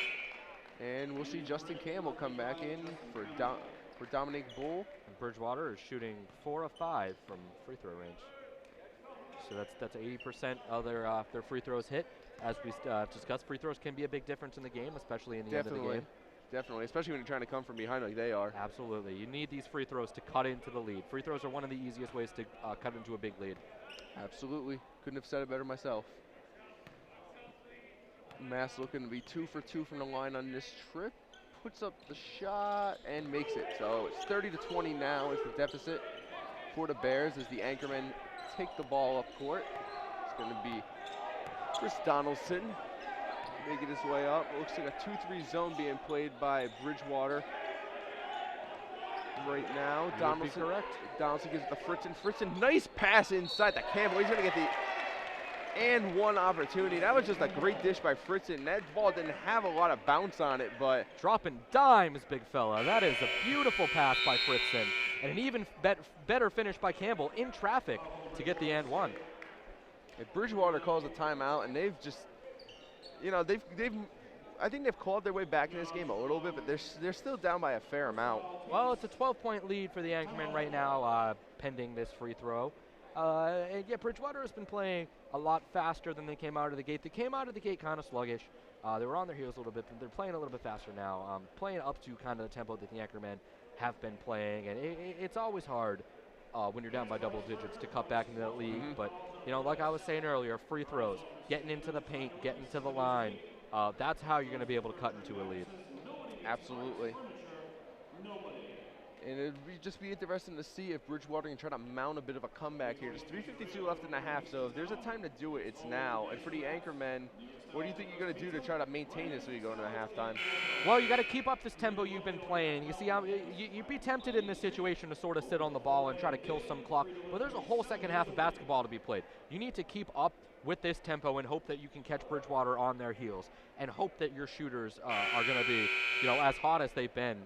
S1: and we'll see Justin Campbell come back in for for Dominic Bull.
S2: And Bridgewater is shooting 4 of 5 from free throw range. So that's 80% of their free throws hit. As we discussed, free throws can be a big difference in the game, especially in the end of the game.
S1: Definitely, especially when you're trying to come from behind like they are.
S2: Absolutely. You need these free throws to cut into the lead. Free throws are one of the easiest ways to cut into a big lead.
S1: Absolutely. Couldn't have said it better myself. Mass looking to be 2 for 2 from the line on this trip. Puts up the shot and makes it. So it's 30-20 now is the deficit for the Bears as the anchormen take the ball up court. It's going to be Chris Donaldson making his way up. It looks like a 2-3 zone being played by Bridgewater right now. Donaldson, correct. Donaldson gives it to Fritzen. Fritzen, nice pass inside the Campbell. He's going to get the and one opportunity. That was just a great dish by Fritzen. That ball didn't have a lot of bounce on it, but
S2: dropping dimes, big fella. That is a beautiful pass by Fritzen, and an even better finish by Campbell in traffic to get the and one.
S1: If Bridgewater calls a timeout, and they've just, you know, I think they've clawed their way back in this game a little bit, but they're still down by a fair amount.
S2: Well, it's a 12-point lead for the Anchormen right now, pending this free throw. And yeah, Bridgewater has been playing a lot faster than they came out of the gate. They came out of the gate kind of sluggish. They were on their heels a little bit, but they're playing a little bit faster now, playing up to kind of the tempo that the Anchormen have been playing. And it's always hard when you're down by double digits to cut back into that lead. But, you know, like I was saying earlier, free throws, getting into the paint, getting to the line, that's how you're going to be able to cut into a lead.
S1: Absolutely. And it'd just be interesting to see if Bridgewater can try to mount a bit of a comeback here. There's 3:52 left in the half, so if there's a time to do it, it's now. And for the Anchormen, what do you think you're going to do to try to maintain this when you go into the halftime?
S2: Well, you got to keep up this tempo you've been playing. You see, you'd be tempted in this situation to sort of sit on the ball and try to kill some clock, but there's a whole second half of basketball to be played. You need to keep up with this tempo and hope that you can catch Bridgewater on their heels, and hope that your shooters are going to be, you know, as hot as they've been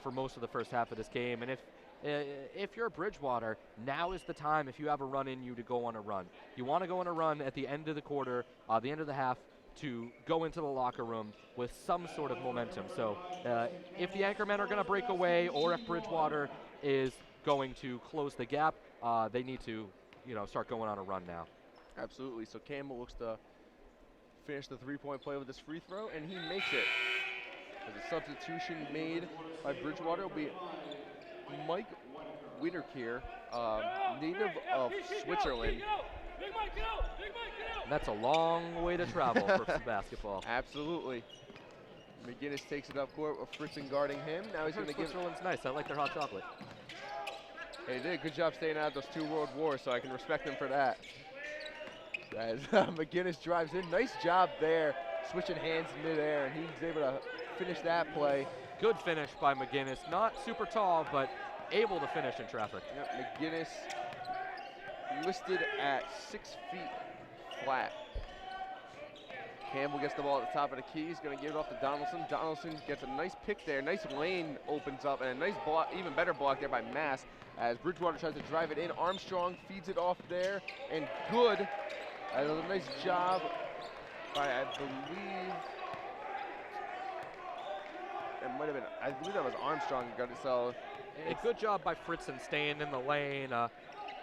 S2: for most of the first half of this game. And if you're Bridgewater, now is the time, if you have a run in you, to go on a run. You want to go on a run at the end of the quarter, the end of the half, to go into the locker room with some sort of momentum. So if the Anchormen are going to break away, or if Bridgewater is going to close the gap, they need to, you know, start going on a run now.
S1: Absolutely. So Campbell looks to finish the three-point play with this free throw, and he makes it. There's a substitution made by Bridgewater. It'll be Mike Wiederkehr, native of Switzerland.
S2: And that's a long way to travel for basketball.
S1: Absolutely. McGinnis takes it up court with Fritzen guarding him. Now he's going to give.
S2: Switzerland's nice. I like their hot chocolate.
S1: Hey, they did a good job staying out of those 2 world wars, so I can respect them for that. As McGinnis drives in, nice job there, switching hands in midair, and he's able to finish that play.
S2: Good finish by McGinnis. Not super tall, but able to finish in traffic.
S1: Yep, McGinnis listed at 6 feet flat. Campbell gets the ball at the top of the key. He's going to give it off to Donaldson. Donaldson gets a nice pick there. Nice lane opens up, and a nice block, even better block there by Mass, as Bridgewater tries to drive it in. Armstrong feeds it off there, and good. A nice job by, I believe that was Armstrong who got it. So
S2: a good job by Fritzen staying in the lane.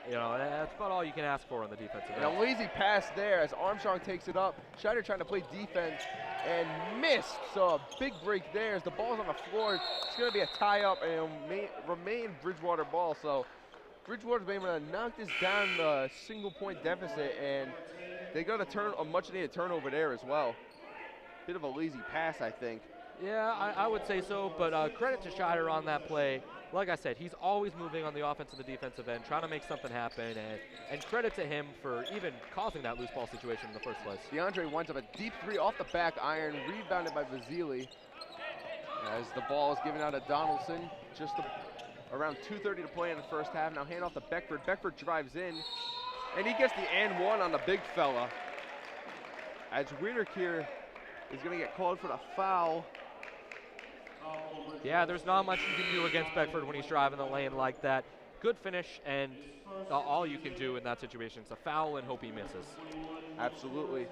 S2: You know, that's about all you can ask for on the defensive end.
S1: And a lazy pass there as Armstrong takes it up. Scheider trying to play defense and missed. So a big break there as the ball's on the floor. It's going to be a tie-up and it'll remain Bridgewater ball. So Bridgewater's been able to knock this down the single-point deficit, and they got a much-needed turnover there as well. Bit of a lazy pass, I think.
S2: Yeah, I would say so, but credit to Scheider on that play. Like I said, he's always moving on the offensive and the defensive end, trying to make something happen, and credit to him for even causing that loose ball situation in the first place.
S1: DeAndre winds up a deep 3 off the back iron, rebounded by Vasili. As the ball is given out to Donaldson, just around 2:30 to play in the first half. Now hand off to Beckford. Beckford drives in, and he gets the and one on the big fella. As Wiederkehr is going to get called for the foul.
S2: Yeah, there's not much you can do against Beckford when he's driving the lane like that. Good finish, and all you can do in that situation is a foul and hope he misses.
S1: Absolutely.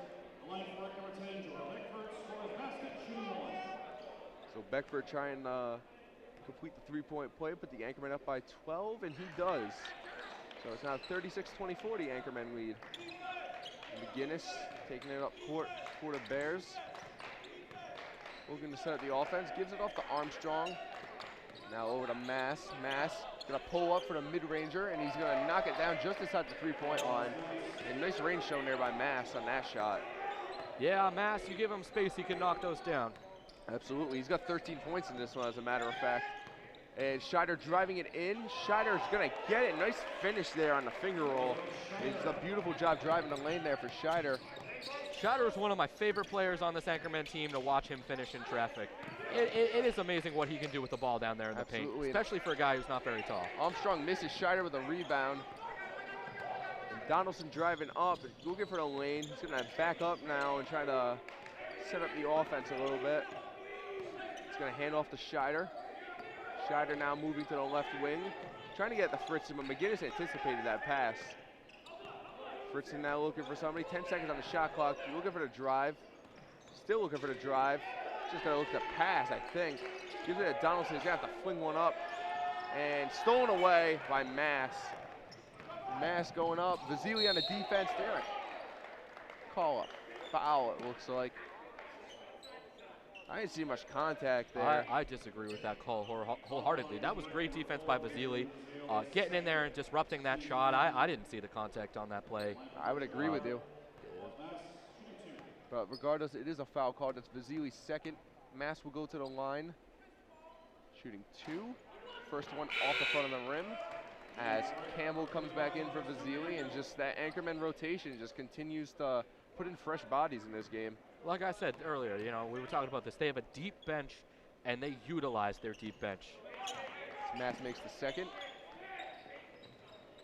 S1: So Beckford trying to complete the three-point play, put the Anchormen up by 12, and he does. So it's now 36-24, the Anchormen lead. McGinnis taking it up court for the Bears. Looking to set up the offense, gives it off to Armstrong. Now over to Mass. Mass gonna pull up for the mid-ranger, and he's gonna knock it down just inside the three-point line. And nice range shown there by Mass on that shot.
S2: Yeah, Mass, you give him space, he can knock those down.
S1: Absolutely, he's got 13 points in this one, as a matter of fact. And Scheider driving it in. Scheider's gonna get it. Nice finish there on the finger roll. It's a beautiful job driving the lane there for Scheider.
S2: Scheider is one of my favorite players on this Anchorman team to watch him finish in traffic. It is amazing what he can do with the ball down there in the paint, especially for a guy who's not very tall.
S1: Armstrong misses Scheider with a rebound. And Donaldson driving up, looking for the lane. He's gonna back up now and try to set up the offense a little bit. He's gonna hand off to Scheider. Scheider now moving to the left wing, trying to get the Fritzen, but McGinnis anticipated that pass. Fritzen now looking for somebody, 10 seconds on the shot clock, looking for the drive. Still looking for the drive. Just gonna look to pass, I think. Gives it to Donaldson, he's gonna have to fling one up. And stolen away by Mass. Mass going up, Vasily on the defense there. Call a foul, it looks like. I didn't see much contact there.
S2: I disagree with that call wholeheartedly. That was great defense by Vasily. Getting in there and disrupting that shot. I didn't see the contact on that play.
S1: I would agree with you. But regardless, it is a foul call. That's Vasily's second. Mass will go to the line. Shooting two. First one off the front of the rim. As Campbell comes back in for Vasily, and just that Anchorman rotation just continues to put in fresh bodies in this game.
S2: Like I said earlier, you know, we were talking about this. They have a deep bench, and they utilize their deep bench.
S1: Mass makes the second.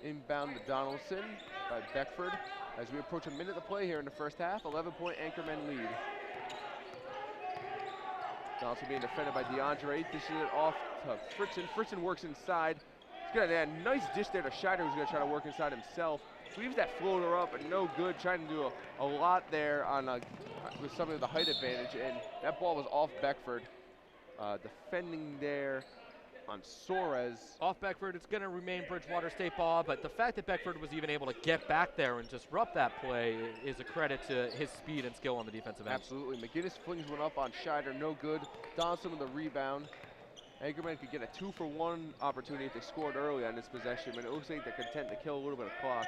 S1: Inbound to Donaldson by Beckford. As we approach a minute to play here in the first half, 11-point Anchorman lead. Donaldson being defended by DeAndre, dishes it off to Fritzen. Fritzen works inside. He's got a nice dish there to Scheider, who's gonna try to work inside himself. Leaves that floater up, but no good. Trying to do a lot there on with some of the height advantage, and that ball was off Beckford. Defending there on Suarez.
S2: Off Beckford, it's going to remain Bridgewater State ball, but the fact that Beckford was even able to get back there and disrupt that play is a credit to his speed and skill on the defensive end.
S1: Absolutely. McGinnis flings one up on Scheider, no good. Donaldson with the rebound. Anchorman could get a 2-for-1 opportunity if they scored early on this possession, but it looks like they're content to kill a little bit of clock.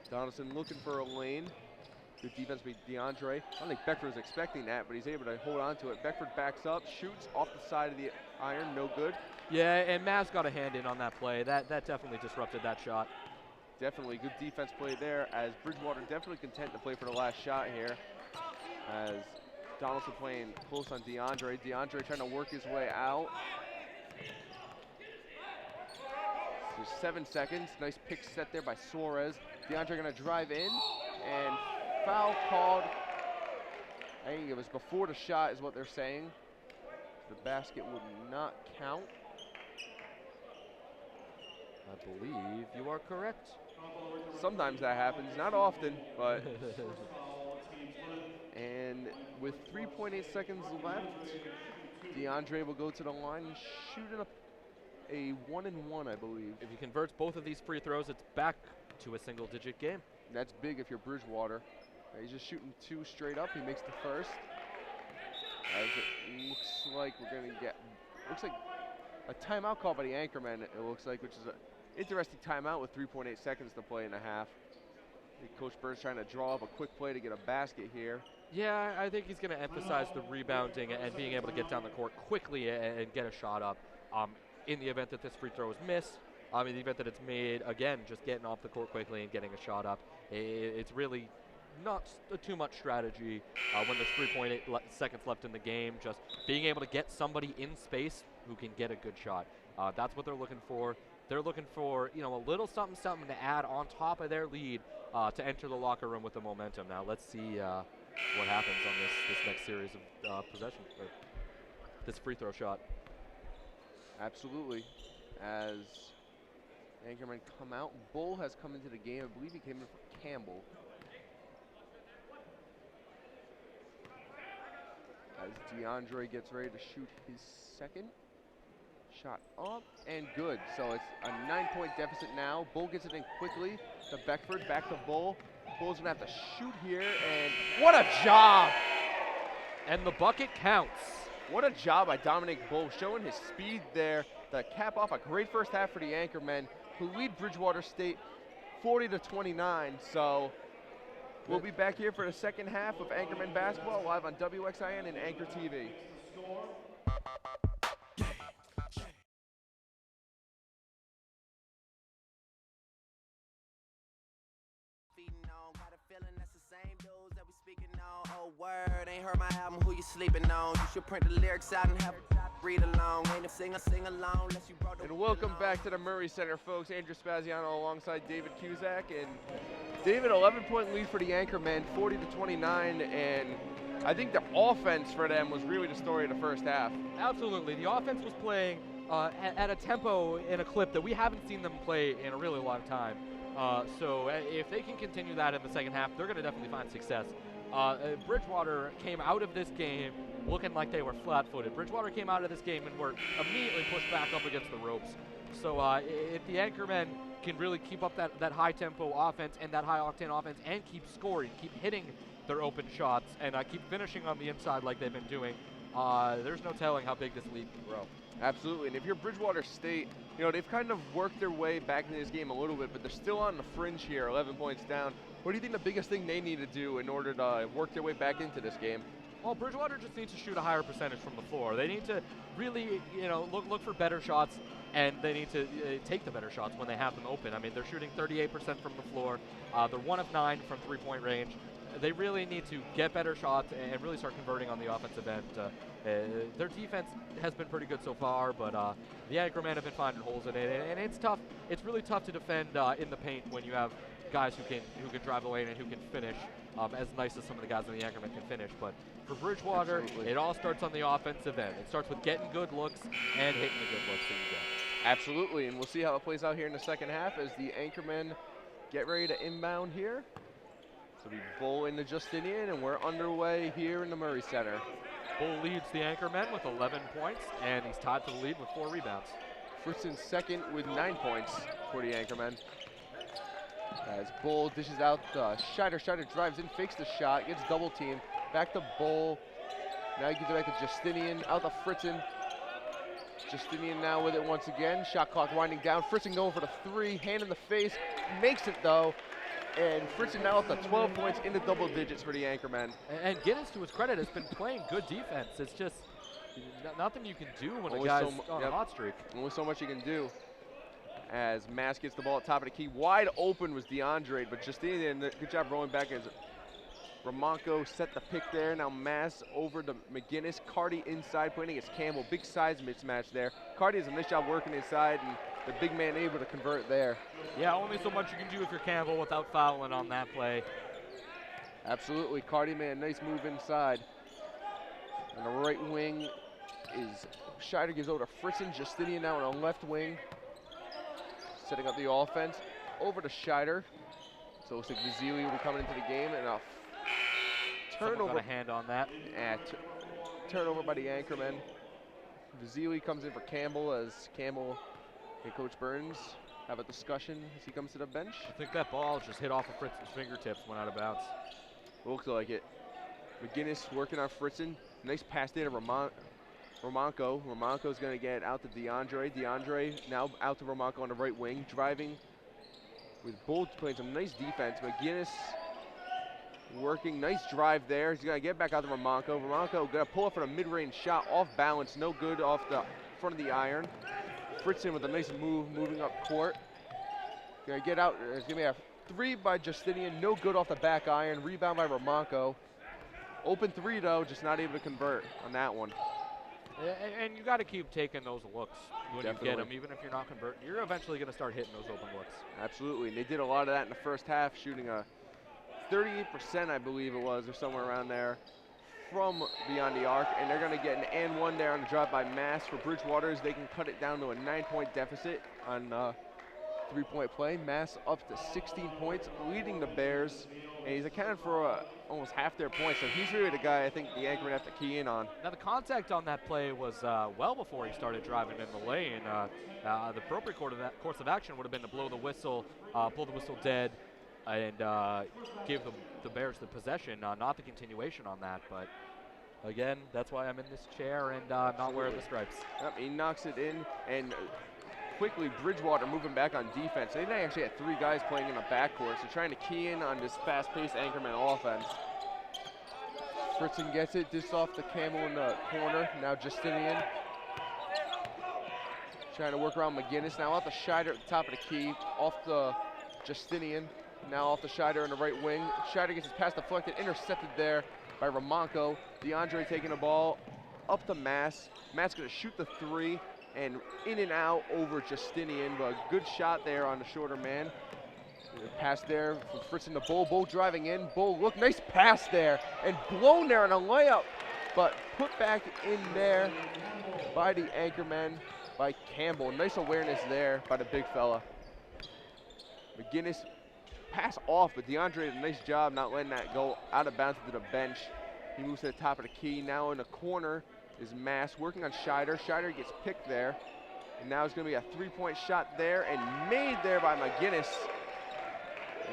S1: Donaldson looking for a lane. Good defense by DeAndre. I don't think Beckford was expecting that, but he's able to hold on to it. Beckford backs up, shoots off the side of the iron, no good.
S2: Yeah, and Mavs got a hand in on that play. That definitely disrupted that shot.
S1: Definitely good defense play there, as Bridgewater definitely content to play for the last shot here. As Donaldson playing close on DeAndre. DeAndre trying to work his way out. There's 7 seconds. Nice pick set there by Suarez. DeAndre gonna drive in, and foul called. I think it was before the shot is what they're saying. The basket would not count.
S2: I believe you are correct.
S1: Sometimes that happens, not often, but. And with 3.8 seconds left, DeAndre will go to the line and shoot a 1-and-1, I believe.
S2: If he converts both of these free throws, it's back to a single-digit game.
S1: That's big if you're Bridgewater. He's just shooting 2 straight up. He makes the first. As it looks like we're going to get, looks like a timeout call by the Anchorman, it looks like, which is an interesting timeout with 3.8 seconds to play in a half. I think Coach Bird's trying to draw up a quick play to get a basket here.
S2: Yeah, I think he's going to emphasize the rebounding and being able to get down the court quickly and get a shot up. In the event that this free throw is missed, in the event that it's made, again, just getting off the court quickly and getting a shot up. It's really not too much strategy when there's 3.8 seconds left in the game. Just being able to get somebody in space who can get a good shot. That's what they're looking for. They're looking for, you know, a little something to add on top of their lead to enter the locker room with the momentum. Now let's see what happens on this next series of possession, or this free throw shot.
S1: Absolutely. As Anchorman come out, Bull has come into the game. I believe he came in for Campbell. as DeAndre gets ready to shoot his second. Shot up and good. So it's a 9-point deficit now. Bull gets it in quickly to Beckford, back to Bull. Bull's gonna have to shoot here, and what a job!
S2: And the bucket counts.
S1: What a job by Dominic Bull, showing his speed there to cap off a great first half for the Anchormen, who lead Bridgewater State 40-29. So we'll be back here for the second half of Anchormen basketball live on WXIN and Anchor TV.
S4: Word, ain't heard my album, who you sleeping on? You should print the lyrics out and have a read along. Ain't a sing along unless you brought the.
S1: And welcome back to the Murray Center, folks. Andrew Spaziano alongside David Cusack. And David, 11-point lead for the Anchormen, 40-29. And I think the offense for them was really the story of the first half.
S2: Absolutely. The offense was playing at a tempo and a clip that we haven't seen them play in a really long time. So if they can continue that in the second half, they're going to definitely find success. Bridgewater came out of this game looking like they were flat-footed. Bridgewater came out of this game and were immediately pushed back up against the ropes. So if the Anchormen can really keep up that high-tempo offense and that high-octane offense and keep scoring, keep hitting their open shots, and keep finishing on the inside like they've been doing, there's no telling how big this lead can grow.
S1: Absolutely, and if you're Bridgewater State, you know, they've kind of worked their way back into this game a little bit, but they're still on the fringe here, 11 points down. What do you think the biggest thing they need to do in order to work their way back into this game?
S2: Well, Bridgewater just needs to shoot a higher percentage from the floor. They need to really, look for better shots, and they need to take the better shots when they have them open. I mean, they're shooting 38% from the floor. They're 1 of 9 from three-point range. They really need to get better shots and really start converting on the offensive end. Their defense has been pretty good so far, but the Anchormen have been finding holes in it, and it's tough. It's really tough to defend in the paint when you have guys who can drive the lane and who can finish, as nice as some of the guys in the Anchormen can finish. But for Bridgewater,
S1: Absolutely.
S2: It all starts on the offensive end. It starts with getting good looks and hitting the good looks that you get.
S1: Absolutely, and we'll see how it plays out here in the second half as the Anchormen get ready to inbound here. So we Bull into Justinian, and we're underway here in the Murray Center.
S2: Bull leads the Anchormen with 11 points, and he's tied for the lead with 4 rebounds.
S1: Fritzen second with 9 points for the Anchormen. As Bull dishes out Scheider. Scheider drives in, fakes the shot, gets double teamed. Back to Bull. Now he gives it back to Justinian. Out to Fritzen. Justinian now with it once again. Shot clock winding down. Fritzen going for the 3. Hand in the face. Makes it though. And Fritzen now up to 12 points into double digits for the Anchormen.
S2: And Guinness, to his credit, has been playing good defense. It's just nothing you can do when
S1: Only
S2: a guy's
S1: so
S2: on a hot streak.
S1: Only so much you can do. As Mass gets the ball at top of the key. Wide open was DeAndre, but Justinian, good job rolling back as Ramonko set the pick there. Now Mass over to McGinnis. Cardi inside playing against Campbell. Big size mismatch there. Cardi has a nice job working inside, and the big man able to convert there.
S2: Yeah, only so much you can do if you're Campbell without fouling on that play.
S1: Absolutely, Cardi man, nice move inside. On the right wing is Scheider, gives over to Fritzen. Justinian now on the left wing, setting up the offense. Over to Scheider. So it looks like Vazili will be coming into the game, and a turnover.
S2: Got a hand on that.
S1: Turnover by the Anchormen. Vazili comes in for Campbell as Campbell and Coach Burns have a discussion as he comes to the bench.
S2: I think that ball just hit off of Fritzen's fingertips, went out of bounds.
S1: Looks like it. McGinnis working on Fritzen. Nice pass there to Ramonko. Ramonko's going to get out to DeAndre. DeAndre now out to Ramonko on the right wing, driving with Bull playing some nice defense. McGinnis working, nice drive there. He's going to get back out to Ramonko. Ramonko going to pull up for a mid-range shot, off balance, no good off the front of the iron. Fritzen with a nice move, moving up court. Going to get out, there's going to be a 3 by Justinian, no good off the back iron. Rebound by Ramonko. Open 3 though, just not able to convert on that one.
S2: And you got to keep taking those looks when
S1: Definitely.
S2: you get them, even if you're not converting. You're eventually going to start hitting those open looks.
S1: Absolutely, and they did a lot of that in the first half, shooting a 38%, I believe it was, or somewhere around there, from beyond the arc. And they're going to get an and 1 there on the drive by Mass for Bridgewater, as they can cut it down to a 9-point deficit on 3-point play. Mass up to 16 points, leading the Bears, and he's accounted for almost half their points. So he's really the guy I think the Anchormen have to key in on.
S2: Now the contact on that play was well before he started driving in the lane. The appropriate course of action would have been to blow the whistle, pull the whistle dead, and give the Bears the possession, not the continuation on that. But again, that's why I'm in this chair and not wearing the stripes.
S1: Yep, he knocks it in, and quickly Bridgewater moving back on defense. They actually had 3 guys playing in the backcourt, so trying to key in on this fast-paced Anchorman offense. Fritzen gets it, just off the Campbell in the corner. Now Justinian trying to work around McGinnis. Now off the Scheider at the top of the key, off the Justinian. Now off the Scheider in the right wing. Scheider gets his pass deflected, intercepted there by Ramonko. DeAndre taking the ball up to Mass. Matt's gonna shoot the 3 and in and out over Justinian, but a good shot there on the shorter man. Pass there from Fritzen to Bull. Bull driving in. Bull, look, nice pass there, and blown there on a layup, but put back in there by the Anchorman, by Campbell. Nice awareness there by the big fella. McGinnis pass off, but DeAndre did a nice job not letting that go out of bounds to the bench. He moves to the top of the key. Now in the corner is Mass working on Scheider. Scheider gets picked there, and now it's going to be a 3-point shot there and made there by McGinnis.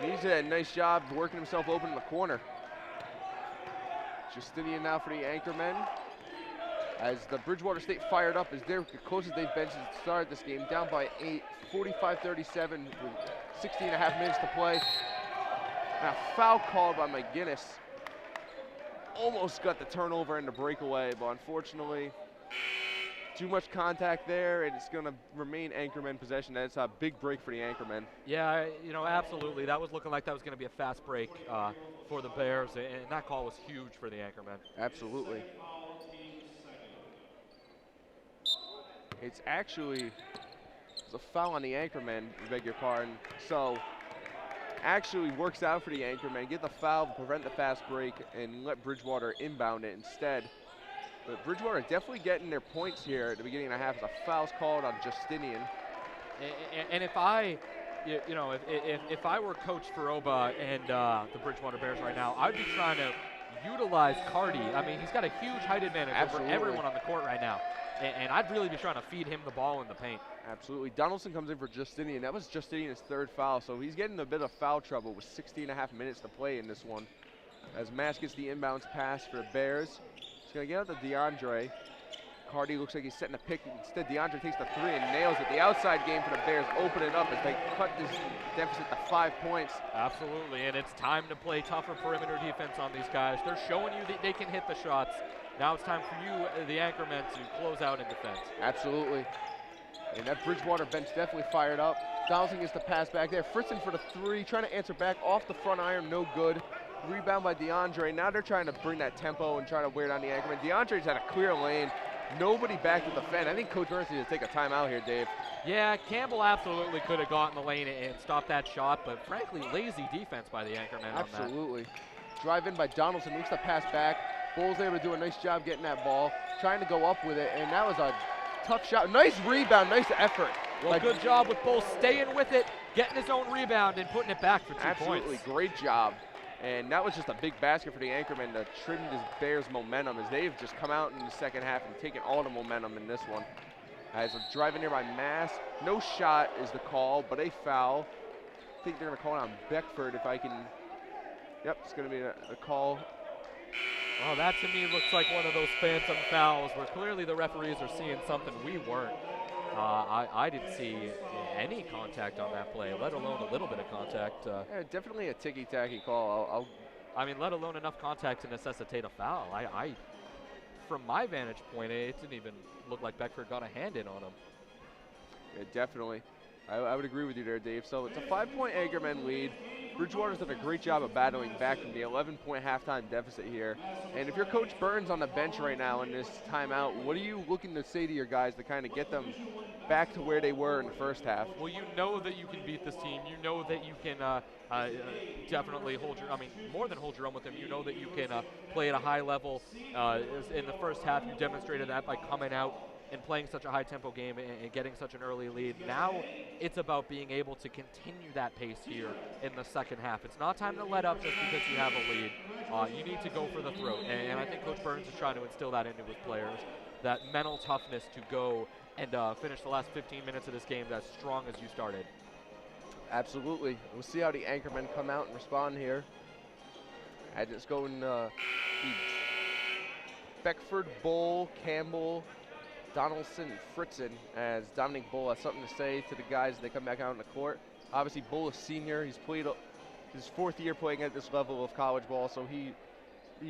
S1: And he's did a nice job working himself open in the corner. Justinian now for the Anchormen. As the Bridgewater State fired up, as they're the closest they've been since the start of this game, down by 8, 45-37 with 16.5 minutes to play. And a foul called by McGinnis. Almost got the turnover and the breakaway, but unfortunately, too much contact there, and it's going to remain Anchorman possession. That's a big break for the Anchormen.
S2: Yeah, you know, absolutely. That was looking like that was going to be a fast break for the Bears, and that call was huge for the Anchormen.
S1: Absolutely. It's actually a foul on the Anchormen, I beg your pardon. So actually works out for the Anchormen. Get the foul, prevent the fast break, and let Bridgewater inbound it instead. But Bridgewater definitely getting their points here at the beginning of the half. A foul's called on Justinian.
S2: And if I, you know, if I were Coach Faroba and the Bridgewater Bears right now, I'd be trying to utilize Cardi. I mean, he's got a huge height advantage over everyone on the court right now. And I'd really be trying to feed him the ball in the paint.
S1: Absolutely. Donaldson comes in for Justinian. That was Justinian's 3rd foul, so he's getting a bit of foul trouble with 16.5 minutes to play in this one. As Mash gets the inbounds pass for the Bears. He's going to get out to DeAndre. Cardi looks like he's setting a pick. Instead, DeAndre takes the 3 and nails it. The outside game for the Bears open it up as they cut this deficit to 5 points.
S2: Absolutely, and it's time to play tougher perimeter defense on these guys. They're showing you that they can hit the shots. Now it's time for you, the Anchormen, to close out in defense.
S1: Absolutely. And that Bridgewater bench definitely fired up. Donaldson gets the pass back there. Fritzen for the 3, trying to answer back off the front iron, no good. Rebound by DeAndre. Now they're trying to bring that tempo and try to wear down the Anchormen. DeAndre's had a clear lane. Nobody back to defend. I think Coach Burns needs to take a timeout here, Dave.
S2: Yeah, Campbell absolutely could have gotten the lane and stopped that shot, but frankly, lazy defense by the Anchormen on that.
S1: Absolutely. Drive in by Donaldson, looks to pass back. Bull's able to do a nice job getting that ball, trying to go up with it, and that was a tough shot. Nice rebound, nice effort.
S2: Well, good job with Bull staying with it, getting his own rebound, and putting it back for 2 points.
S1: Absolutely, great job. And that was just a big basket for the Anchormen to trim this Bears momentum as they've just come out in the second half and taken all the momentum in this one. As a drive in there by Mass. No shot is the call, but a foul. I think they're going to call it on Beckford if I can. Yep, it's going to be a call.
S2: Oh, that to me looks like one of those phantom fouls where clearly the referees are seeing something we weren't. I didn't see any contact on that play, let alone a little bit of contact.
S1: Yeah, definitely a ticky-tacky call.
S2: I mean, let alone enough contact to necessitate a foul. From my vantage point, it didn't even look like Beckford got a hand in on him.
S1: Yeah, definitely. I would agree with you there, Dave. So it's a 5-point Anchormen lead. Bridgewater's done a great job of battling back from the 11-point halftime deficit here. And if you're Coach Burns on the bench right now in this timeout, what are you looking to say to your guys to kind of get them back to where they were in the first half?
S2: Well, you know that you can beat this team. You know that you can definitely hold your, more than hold your own with them. You know that you can play at a high level. In the first half, you demonstrated that by coming out in playing such a high-tempo game and getting such an early lead. Now it's about being able to continue that pace here in the second half. It's not time to let up just because you have a lead. You need to go for the throat, and I think Coach Burns is trying to instill that into his players, that mental toughness to go and finish the last 15 minutes of this game as strong as you started.
S1: Absolutely. We'll see how the Anchormen come out and respond here. And it's going the Beckford, Bull, Campbell, Donaldson, and Fritzen, as Dominic Bull has something to say to the guys as they come back out on the court. Obviously, Bull is senior. He's played his 4th year playing at this level of college ball, so he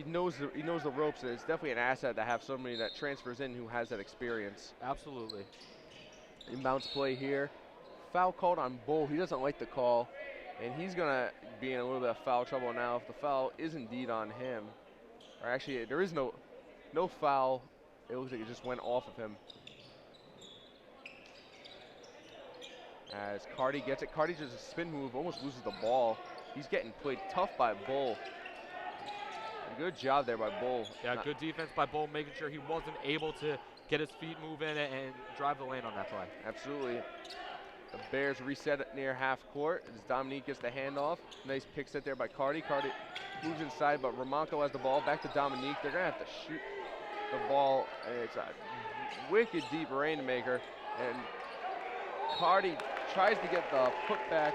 S1: knows the ropes. And it's definitely an asset to have somebody that transfers in who has that experience.
S2: Absolutely.
S1: Inbounds play here. Foul called on Bull. He doesn't like the call, and he's going to be in a little bit of foul trouble now if the foul is indeed on him. Or actually, there is no foul. It looks like it just went off of him. As Cardi gets it. Cardi just a spin move, almost loses the ball. He's getting played tough by Bull. Good job there by Bull.
S2: Yeah, good defense by Bull, making sure he wasn't able to get his feet moving and drive the lane on that play.
S1: Absolutely. The Bears reset it near half court as Dominique gets the handoff. Nice pick set there by Cardi. Cardi moves inside, but Ramonko has the ball. Back to Dominique. They're going to have to shoot the ball. It's a wicked deep rainmaker. And Cardi tries to get the putback,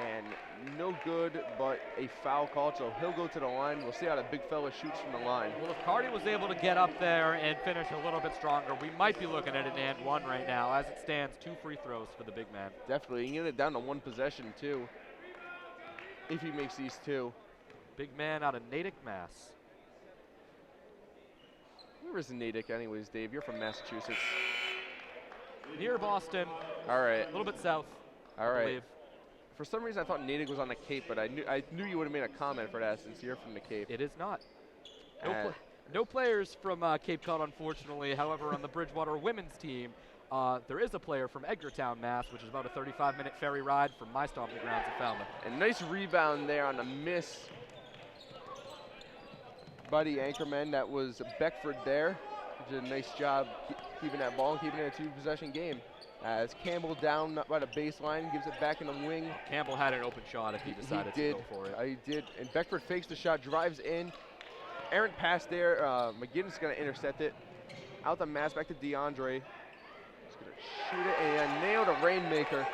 S1: and no good, but a foul call, so he'll go to the line. We'll see how the big fella shoots from the line.
S2: Well, if Cardi was able to get up there and finish a little bit stronger, we might be looking at an and one right now. As it stands, 2 free throws for the big man.
S1: Definitely. You can get it down to 1 possession, too, if he makes these 2.
S2: Big man out of Natick, Mass.
S1: Where is Natick anyways, Dave? You're from Massachusetts.
S2: Near Boston.
S1: All right.
S2: A little bit south.
S1: All
S2: I
S1: right.
S2: believe.
S1: For some reason, I thought Natick was on the Cape, but I knew you would have made a comment for that since you're from the Cape.
S2: It is not. No players from Cape Cod, unfortunately. However, on the Bridgewater women's team, there is a player from Edgartown, Mass, which is about a 35-minute ferry ride from my stomping grounds in Falmouth.
S1: And nice rebound there on a miss by the Anchorman. That was Beckford there. He did a nice job keeping that ball and keeping it a 2-possession game. As Campbell down by the baseline, gives it back in the wing.
S2: Campbell had an open shot if he decided to go for it.
S1: He did. And Beckford fakes the shot, drives in. Errant pass there. McGinnis is going to intercept it. Out the mass, back to DeAndre. He's going to shoot it and nailed a rainmaker.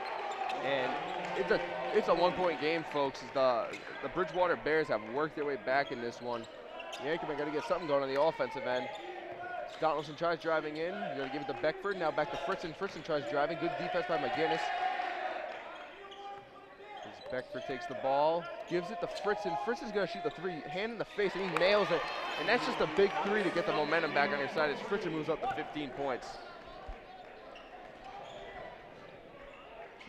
S1: And it's a 1-point game, folks. The Bridgewater Bears have worked their way back in this one. The Anchorman got to get something going on the offensive end. Donaldson tries driving in. You're going to give it to Beckford. Now back to Fritzen. Fritzen tries driving. Good defense by McGinnis. As Beckford takes the ball, gives it to Fritzen. Fritzen's going to shoot the 3, hand in the face, and he nails it. And that's just a big 3 to get the momentum back on your side as Fritzen moves up to 15 points.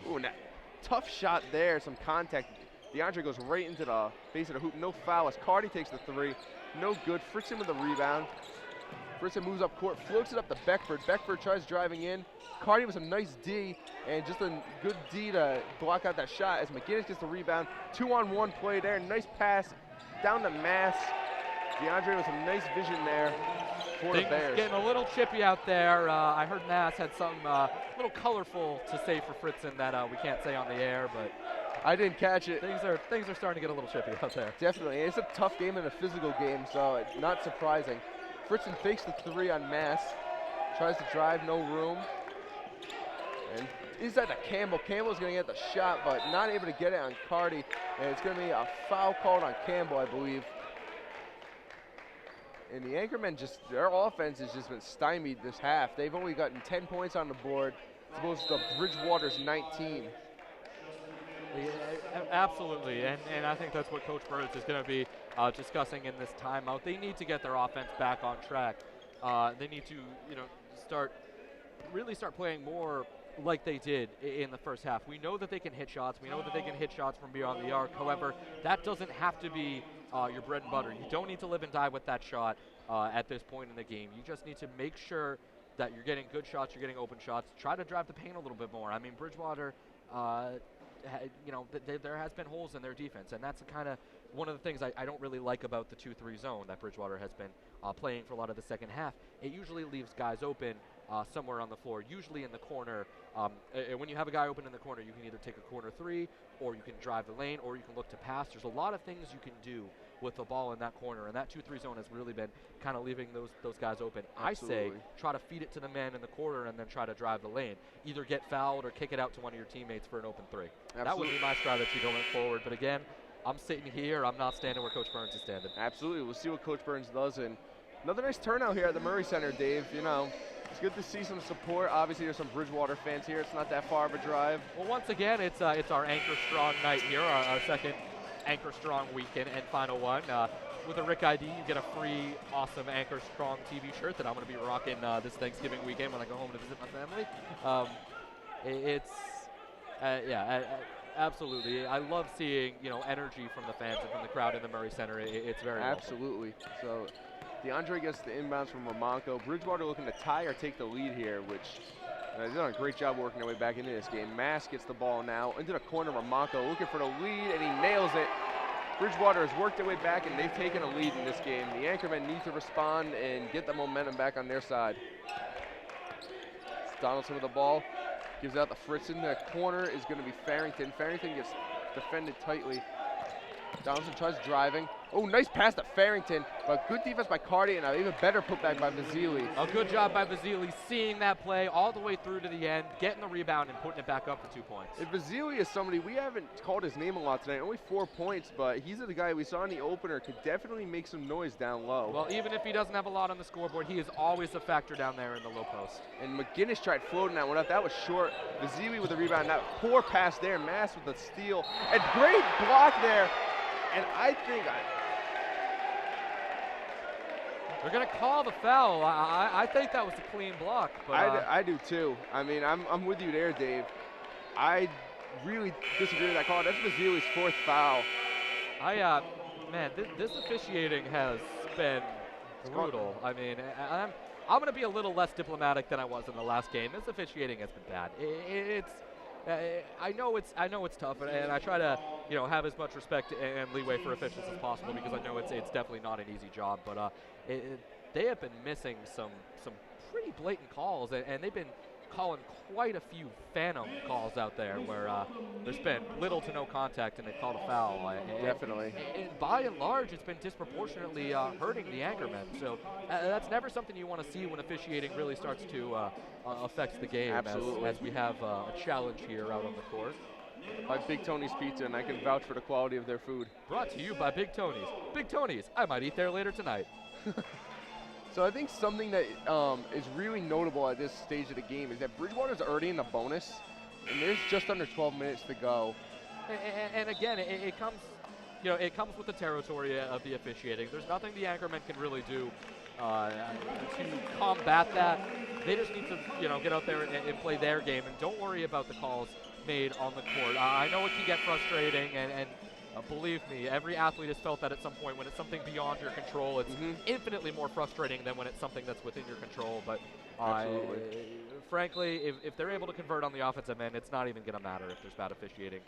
S1: Ooh, and that tough shot there. Some contact. DeAndre goes right into the base of the hoop. No foul as Cardi takes the 3. No good. Fritzen with the rebound. Fritzen moves up court, floats it up to Beckford. Beckford tries driving in. Cardi with some nice D, and just a good D to block out that shot as McGinnis gets the rebound. 2-on-1 play there. Nice pass down to Mass. DeAndre with some nice vision there for the Bears.
S2: Getting a little chippy out there. I heard Mass had something a little colorful to say for Fritzen that we can't say on the air, but
S1: I didn't catch it.
S2: Things are starting to get a little chippy out there.
S1: Definitely. It's a tough game and a physical game, so it's not surprising. Fritzen fakes the 3 on Mass. Tries to drive, no room. And inside to Campbell. Campbell's going to get the shot, but not able to get it on Cardi. And it's going to be a foul called on Campbell, I believe. And the Anchormen their offense has just been stymied this half. They've only gotten 10 points on the board, as opposed to Bridgewater's 19.
S2: Yeah, absolutely, and I think that's what Coach Burns is going to be discussing in this timeout. They need to get their offense back on track. They need to, really start playing more like they did in the first half. We know that they can hit shots. We know that they can hit shots from beyond the arc. However, that doesn't have to be your bread and butter. You don't need to live and die with that shot at this point in the game. You just need to make sure that you're getting good shots, you're getting open shots. Try to drive the paint a little bit more. I mean, Bridgewater, there has been holes in their defense, and that's the kind of one of the things I don't really like about the 2-3 zone that Bridgewater has been playing for a lot of the second half, it usually leaves guys open somewhere on the floor, usually in the corner. And when you have a guy open in the corner, you can either take a corner three, or you can drive the lane, or you can look to pass. There's a lot of things you can do with the ball in that corner, and that 2-3 zone has really been kind of leaving those guys open.
S1: Absolutely.
S2: I say try to feed it to the man in the corner and then try to drive the lane. Either get fouled or kick it out to one of your teammates for an open three.
S1: Absolutely.
S2: That would be my strategy going forward. But again, I'm sitting here. I'm not standing where Coach Burns is standing.
S1: Absolutely. We'll see what Coach Burns does. And another nice turnout here at the Murray Center, Dave. You know, it's good to see some support. Obviously, there's some Bridgewater fans here. It's not that far of a drive.
S2: Well, once again, it's our Anchor Strong night here, our second Anchor Strong weekend and final one. With a RIC ID, you get a free, awesome Anchor Strong TV shirt that I'm going to be rocking this Thanksgiving weekend when I go home to visit my family. Absolutely. I love seeing, energy from the fans and from the crowd in the Murray Center. It's very
S1: Absolutely. So DeAndre gets the inbounds from Ramonko. Bridgewater looking to tie or take the lead here, which they've done a great job working their way back into this game. Mass gets the ball now into the corner. Ramonko looking for the lead, and he nails it. Bridgewater has worked their way back, and they've taken a lead in this game. The Anchormen need to respond and get the momentum back on their side. It's Donaldson with the ball. Gives out the Fritzen. The corner is going to be Farrington. Farrington gets defended tightly. Donaldson tries driving. Oh, nice pass to Farrington, but good defense by Cardi, and an even better putback by Vasili.
S2: A good job by Vasili seeing that play all the way through to the end, getting the rebound and putting it back up for 2 points.
S1: If Vasili is somebody, we haven't called his name a lot tonight, only 4 points, but he's the guy we saw in the opener, could definitely make some noise down low.
S2: Well, even if he doesn't have a lot on the scoreboard, he is always a factor down there in the low post.
S1: And McGinnis tried floating that one up. That was short. Vasili with the rebound. That poor pass there. Mass with the steal. And great block there. And I think
S2: they're going to call the foul. I think that was a clean block. But
S1: I do too. I mean, I'm with you there, Dave. I really disagree with that call. That's Vasili's 4th foul.
S2: Man, this officiating has been brutal. I mean, I'm going to be a little less diplomatic than I was in the last game. This officiating has been bad. I know it's tough, and I try to have as much respect and leeway for officials as possible because I know it's definitely not an easy job. But they have been missing some pretty blatant calls, and they've been calling quite a few phantom calls out there where there's been little to no contact and they've called a foul.
S1: Definitely.
S2: And by and large, it's been disproportionately hurting the Anchormen. So that's never something you want to see when officiating really starts to affect the game.
S1: Absolutely.
S2: As we have a challenge here out on the court.
S1: By Big Tony's Pizza, and I can vouch for the quality of their food.
S2: Brought to you by Big Tony's. Big Tony's, I might eat there later tonight.
S1: So I think something that is really notable at this stage of the game is that Bridgewater's already in the bonus, and there's just under 12 minutes to go.
S2: And again, it comes, it comes with the territory of the officiating. There's nothing the Anchormen can really do to combat that. They just need to, get out there and play their game, and don't worry about the calls made on the court. I know it can get frustrating, and believe me, every athlete has felt that at some point. When it's something beyond your control, it's infinitely more frustrating than when it's something that's within your control. But frankly, if they're able to convert on the offensive end, it's not even going to matter if there's bad officiating.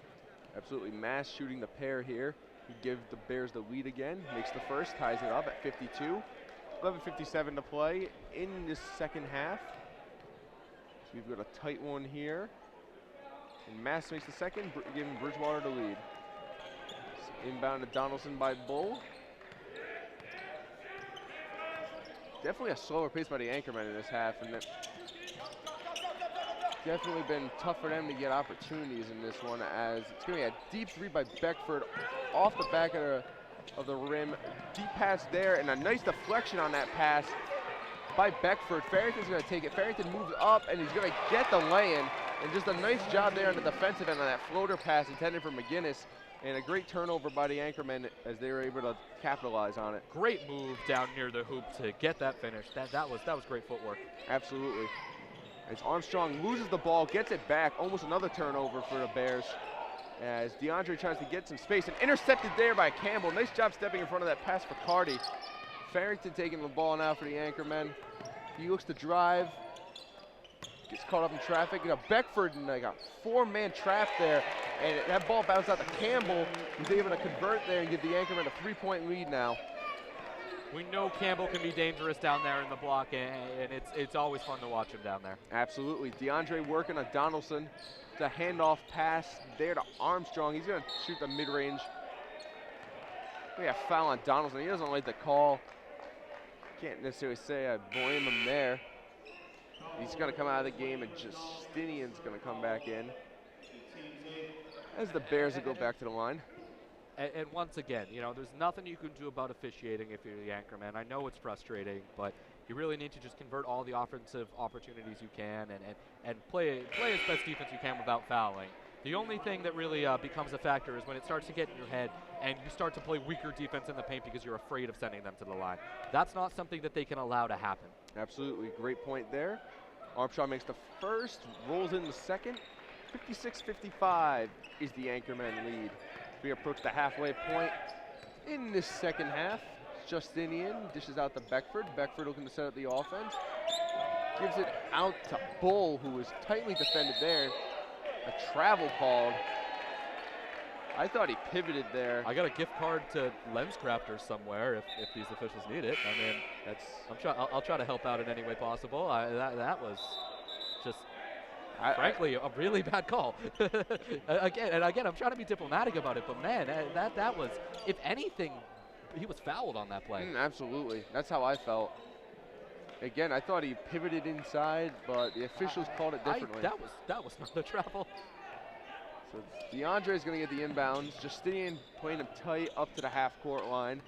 S1: Absolutely. Mass shooting the pair here. He gives the Bears the lead again, makes the first, ties it up at 52. 11:57 to play in this second half. So we've got a tight one here. And Mass makes the second, giving Bridgewater the lead. Inbound to Donaldson by Bull. Definitely a slower pace by the Anchormen in this half, and it's definitely been tough for them to get opportunities in this one, as it's going to be a deep three by Beckford off the back of the rim. Deep pass there, and a nice deflection on that pass by Beckford. Farrington's going to take it. Farrington moves up, and he's going to get the lay-in, and just a nice job there on the defensive end on that floater pass intended for McGinnis. And a great turnover by the Anchormen as they were able to capitalize on it.
S2: Great move down near the hoop to get that finish. That was great footwork.
S1: Absolutely. As Armstrong loses the ball, gets it back. Almost another turnover for the Bears. As DeAndre tries to get some space and intercepted there by Campbell. Nice job stepping in front of that pass for Cardi. Farrington taking the ball now for the Anchormen. He looks to drive. Gets caught up in traffic. You know, Beckford in like a 4-man trap there, and that ball bounced out to Campbell, who's able to convert there and give the Anchormen a 3-point lead now.
S2: We know Campbell can be dangerous down there in the block, and it's always fun to watch him down there.
S1: Absolutely. DeAndre working on Donaldson. It's a handoff pass there to Armstrong. He's going to shoot the mid-range. We have foul on Donaldson. He doesn't like the call. Can't necessarily say I blame him there. He's going to come out of the game, and Justinian's going to come back in as the Bears will go back to the line.
S2: And once again, you know, there's nothing you can do about officiating if you're the Anchorman. I know it's frustrating, but you really need to just convert all the offensive opportunities you can and play as best defense you can without fouling. The only thing that really becomes a factor is when it starts to get in your head and you start to play weaker defense in the paint because you're afraid of sending them to the line. That's not something that they can allow to happen.
S1: Absolutely. Great point there. Armstrong makes the first, rolls in the second. 56-55 is the Anchorman lead. We approach the halfway point in this second half. Justinian dishes out to Beckford. Beckford looking to set up the offense. Gives it out to Bull, who was tightly defended there. A travel called. I thought he pivoted there.
S2: I got a gift card to LensCrafters somewhere if these officials need it. I mean, I'll try to help out in any way possible. That was just, frankly, a really bad call. Again, I'm trying to be diplomatic about it, but man, that was, if anything, he was fouled on that play.
S1: Absolutely. That's how I felt. Again, I thought he pivoted inside, but the officials called it differently.
S2: That was not a travel.
S1: So DeAndre's going to get the inbounds. Justinian playing him tight up to the half-court line.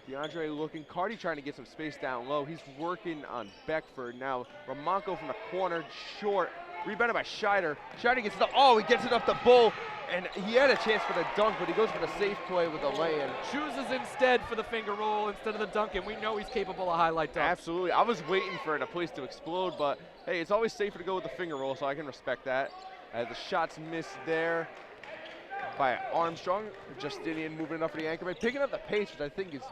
S1: DeAndre looking. Cardi trying to get some space down low. He's working on Beckford. Now, Ramonko from the corner, short. Rebounded by Scheider. Scheider gets it up. Oh, he gets it up to Bull. And he had a chance for the dunk, but he goes for the safe play with the lay-in.
S2: Chooses instead for the finger roll instead of the dunk, and we know he's capable of highlight dunks.
S1: Absolutely. I was waiting for the place to explode, but hey, it's always safer to go with the finger roll, so I can respect that. As the shots missed there by Armstrong. Justinian moving up for the Anchorman, picking up the pace, which I think is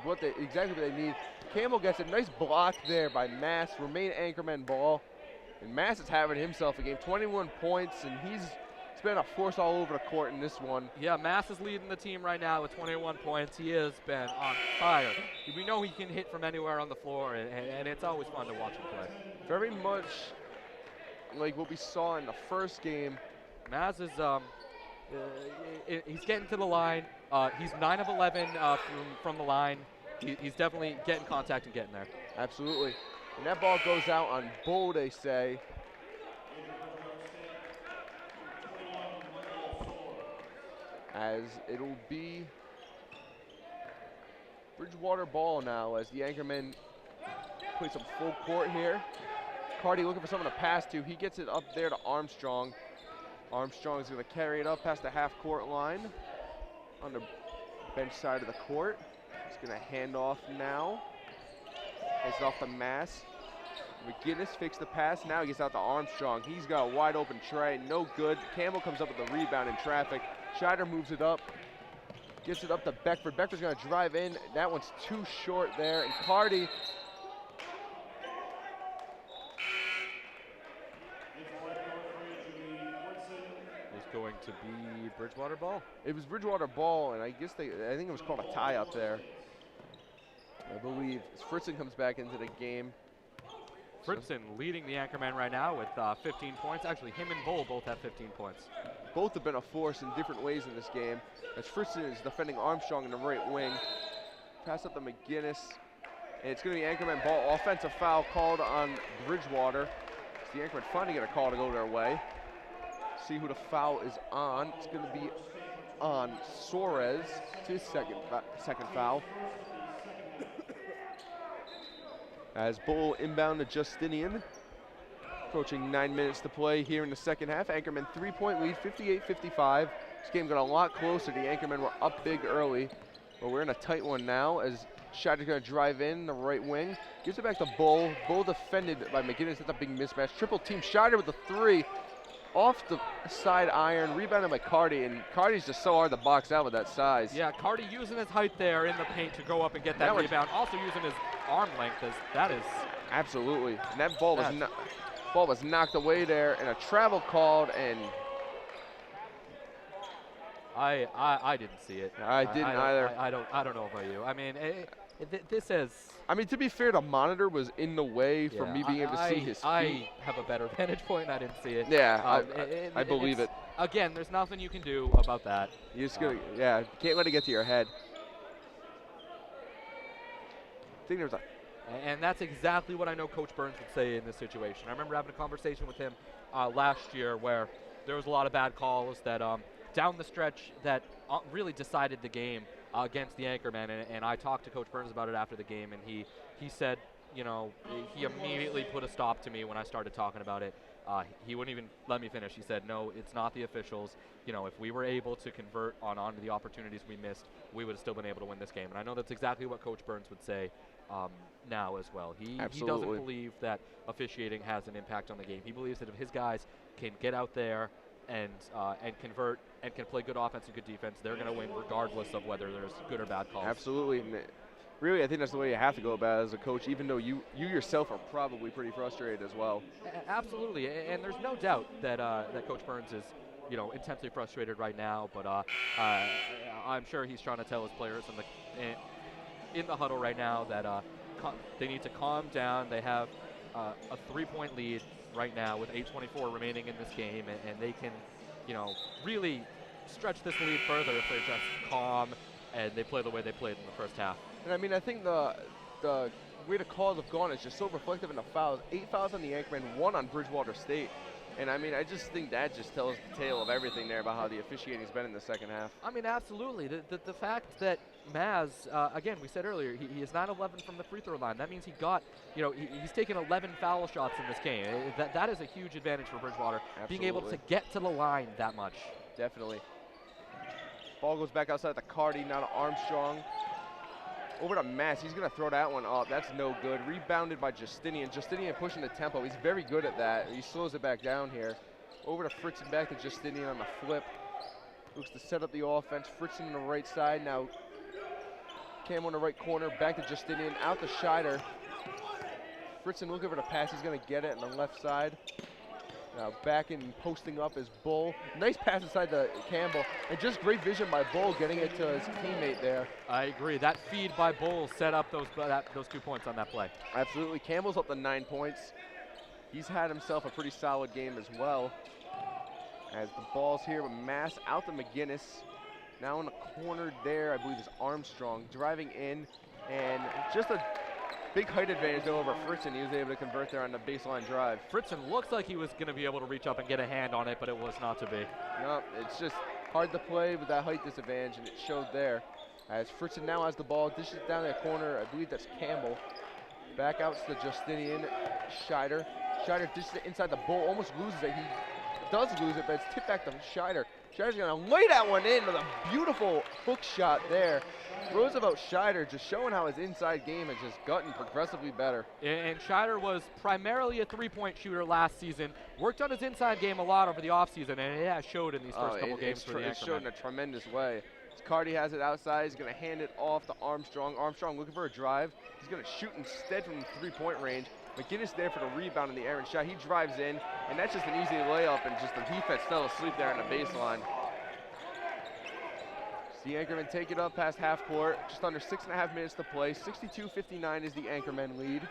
S1: exactly what they need. Campbell gets a nice block there by Mass. Remain Anchorman ball. And Mass is having himself a game, 21 points, and he's been a force all over the court in this one.
S2: Yeah, Mass is leading the team right now with 21 points. He has been on fire. We know he can hit from anywhere on the floor, and it's always fun to watch him play.
S1: Very much like what we saw in the first game.
S2: Maz is he's getting to the line. He's 9 of 11 from the line. He's definitely getting contact and getting there.
S1: Absolutely. And that ball goes out on Bull, they say. As it'll be Bridgewater ball now as the Anchormen play some full court here. Cardi looking for someone to pass to. He gets it up there to Armstrong. Armstrong is going to carry it up past the half-court line on the bench side of the court. He's going to hand off now. It's off the Mass. McGinnis fakes the pass. Now he gets out to Armstrong. He's got a wide open tray. No good. Campbell comes up with the rebound in traffic. Scheider moves it up. Gets it up to Beckford. Beckford's going to drive in. That one's too short there. And Cardi is
S2: going to be Bridgewater ball.
S1: It was Bridgewater ball, and I think it was called a tie up there. I believe Fritzen comes back into the game.
S2: Fritzen leading the Anchorman right now with 15 points. Actually, him and Bull both have 15 points.
S1: Both have been a force in different ways in this game. As Fritzen is defending Armstrong in the right wing. Pass up to McGinnis. And it's going to be Anchorman ball. Offensive foul called on Bridgewater. It's the Anchorman finally get a call to go their way. See who the foul is on. It's going to be on Suarez. It's his second foul. As Bull inbound to Justinian. Approaching 9 minutes to play here in the second half. Anchorman 3-point lead, 58-55. This game got a lot closer. The Anchormen were up big early, but we're in a tight one now as Scheider's going to drive in the right wing. Gives it back to Bull. Bull defended by McGinnis. That's a big mismatch. Triple team. Scheider with the three. Off the side iron, rebounded by Cardi, and Cardi's just so hard to box out with that size.
S2: Yeah, Cardi using his height there in the paint to go up and get that rebound. Also using his arm length, as that is.
S1: Absolutely, and that ball was not. Ball was knocked away there, and a travel called, and
S2: I didn't see it.
S1: I didn't either.
S2: I don't know about you. I mean, this is.
S1: I mean, to be fair, the monitor was in the way for me being able to see his feet.
S2: I have a better vantage point. I didn't see it.
S1: Yeah, I believe it.
S2: Again, there's nothing you can do about that.
S1: You just gotta, yeah, can't let it get to your head. I think there's a.
S2: And that's exactly what I know Coach Burns would say in this situation. I remember having a conversation with him last year where there was a lot of bad calls that down the stretch that really decided the game against the Anchorman. And I talked to Coach Burns about it after the game, and he said, you know, he immediately put a stop to me when I started talking about it. He wouldn't even let me finish. He said, no, it's not the officials. You know, if we were able to convert onto the opportunities we missed, we would have still been able to win this game. And I know that's exactly what Coach Burns would say now as well. He doesn't believe that officiating has an impact on the game. He believes that if his guys can get out there and convert and can play good offense and good defense, they're going to win regardless of whether there's good or bad calls.
S1: Absolutely. And really, I think that's the way you have to go about it as a coach, even though you yourself are probably pretty frustrated as well.
S2: Absolutely, and there's no doubt that that Coach Burns is, you know, intensely frustrated right now. But I'm sure he's trying to tell his players in the huddle right now that they need to calm down. They have a 3-point lead right now with 8:24 remaining in this game, and they can, you know, really stretch this lead further if they're just calm and they play the way they played in the first half.
S1: And I mean, I think the way the calls have gone is just so reflective in the fouls. 8 fouls on the Anchorman, 1 on Bridgewater State. And I mean, I just think that just tells the tale of everything there about how the officiating's been in the second half.
S2: I mean, absolutely. The fact that Maz, again, we said earlier, he is 9-11 from the free throw line. That means he got, you know, he's taken 11 foul shots in this game. That is a huge advantage for Bridgewater, being able to get to the line that much.
S1: Definitely. Ball goes back outside the Cardi, now to Armstrong. Over to Mass, he's gonna throw that one up. That's no good. Rebounded by Justinian. Justinian pushing the tempo. He's very good at that. He slows it back down here. Over to Fritz and back to Justinian on the flip. Looks to set up the offense. Fritz on the right side. Now Cam on the right corner. Back to Justinian. Out to Scheider. Fritzen looking for the pass. He's gonna get it on the left side. Now back and posting up is Bull. Nice pass inside to Campbell. And just great vision by Bull getting it to his teammate there.
S2: I agree. That feed by Bull set up those 2 points on that play.
S1: Absolutely. Campbell's up to 9 points. He's had himself a pretty solid game as well. As the ball's here with Mass out to McGinnis. Now in the corner there, I believe is Armstrong driving in. And just a big height advantage over Fritzen. He was able to convert there on the baseline drive.
S2: Fritzen looks like he was going to be able to reach up and get a hand on it, but it was not to be.
S1: No, it's just hard to play with that height disadvantage, and it showed there. As Fritzen now has the ball, dishes down that corner. I believe that's Campbell. Back out to Justinian. Scheider. Scheider dishes it inside the Bull, almost loses it. He does lose it, but it's tipped back to Scheider. Scheider's going to lay that one in with a beautiful hook shot there. Throws about Scheider, just showing how his inside game has just gotten progressively better.
S2: And Scheider was primarily a three-point shooter last season. Worked on his inside game a lot over the offseason, and it has showed in these first couple games for the Anchorman.
S1: It's showed in a tremendous way. Cardi has it outside. He's going to hand it off to Armstrong. Armstrong looking for a drive. He's going to shoot instead from three-point range. McGinnis there for the rebound in the air and shot. He drives in, and that's just an easy layup, and just the defense fell asleep there on the baseline. The Anchormen take it up past half court. Just under 6.5 minutes to play. 62-59 is the Anchormen lead.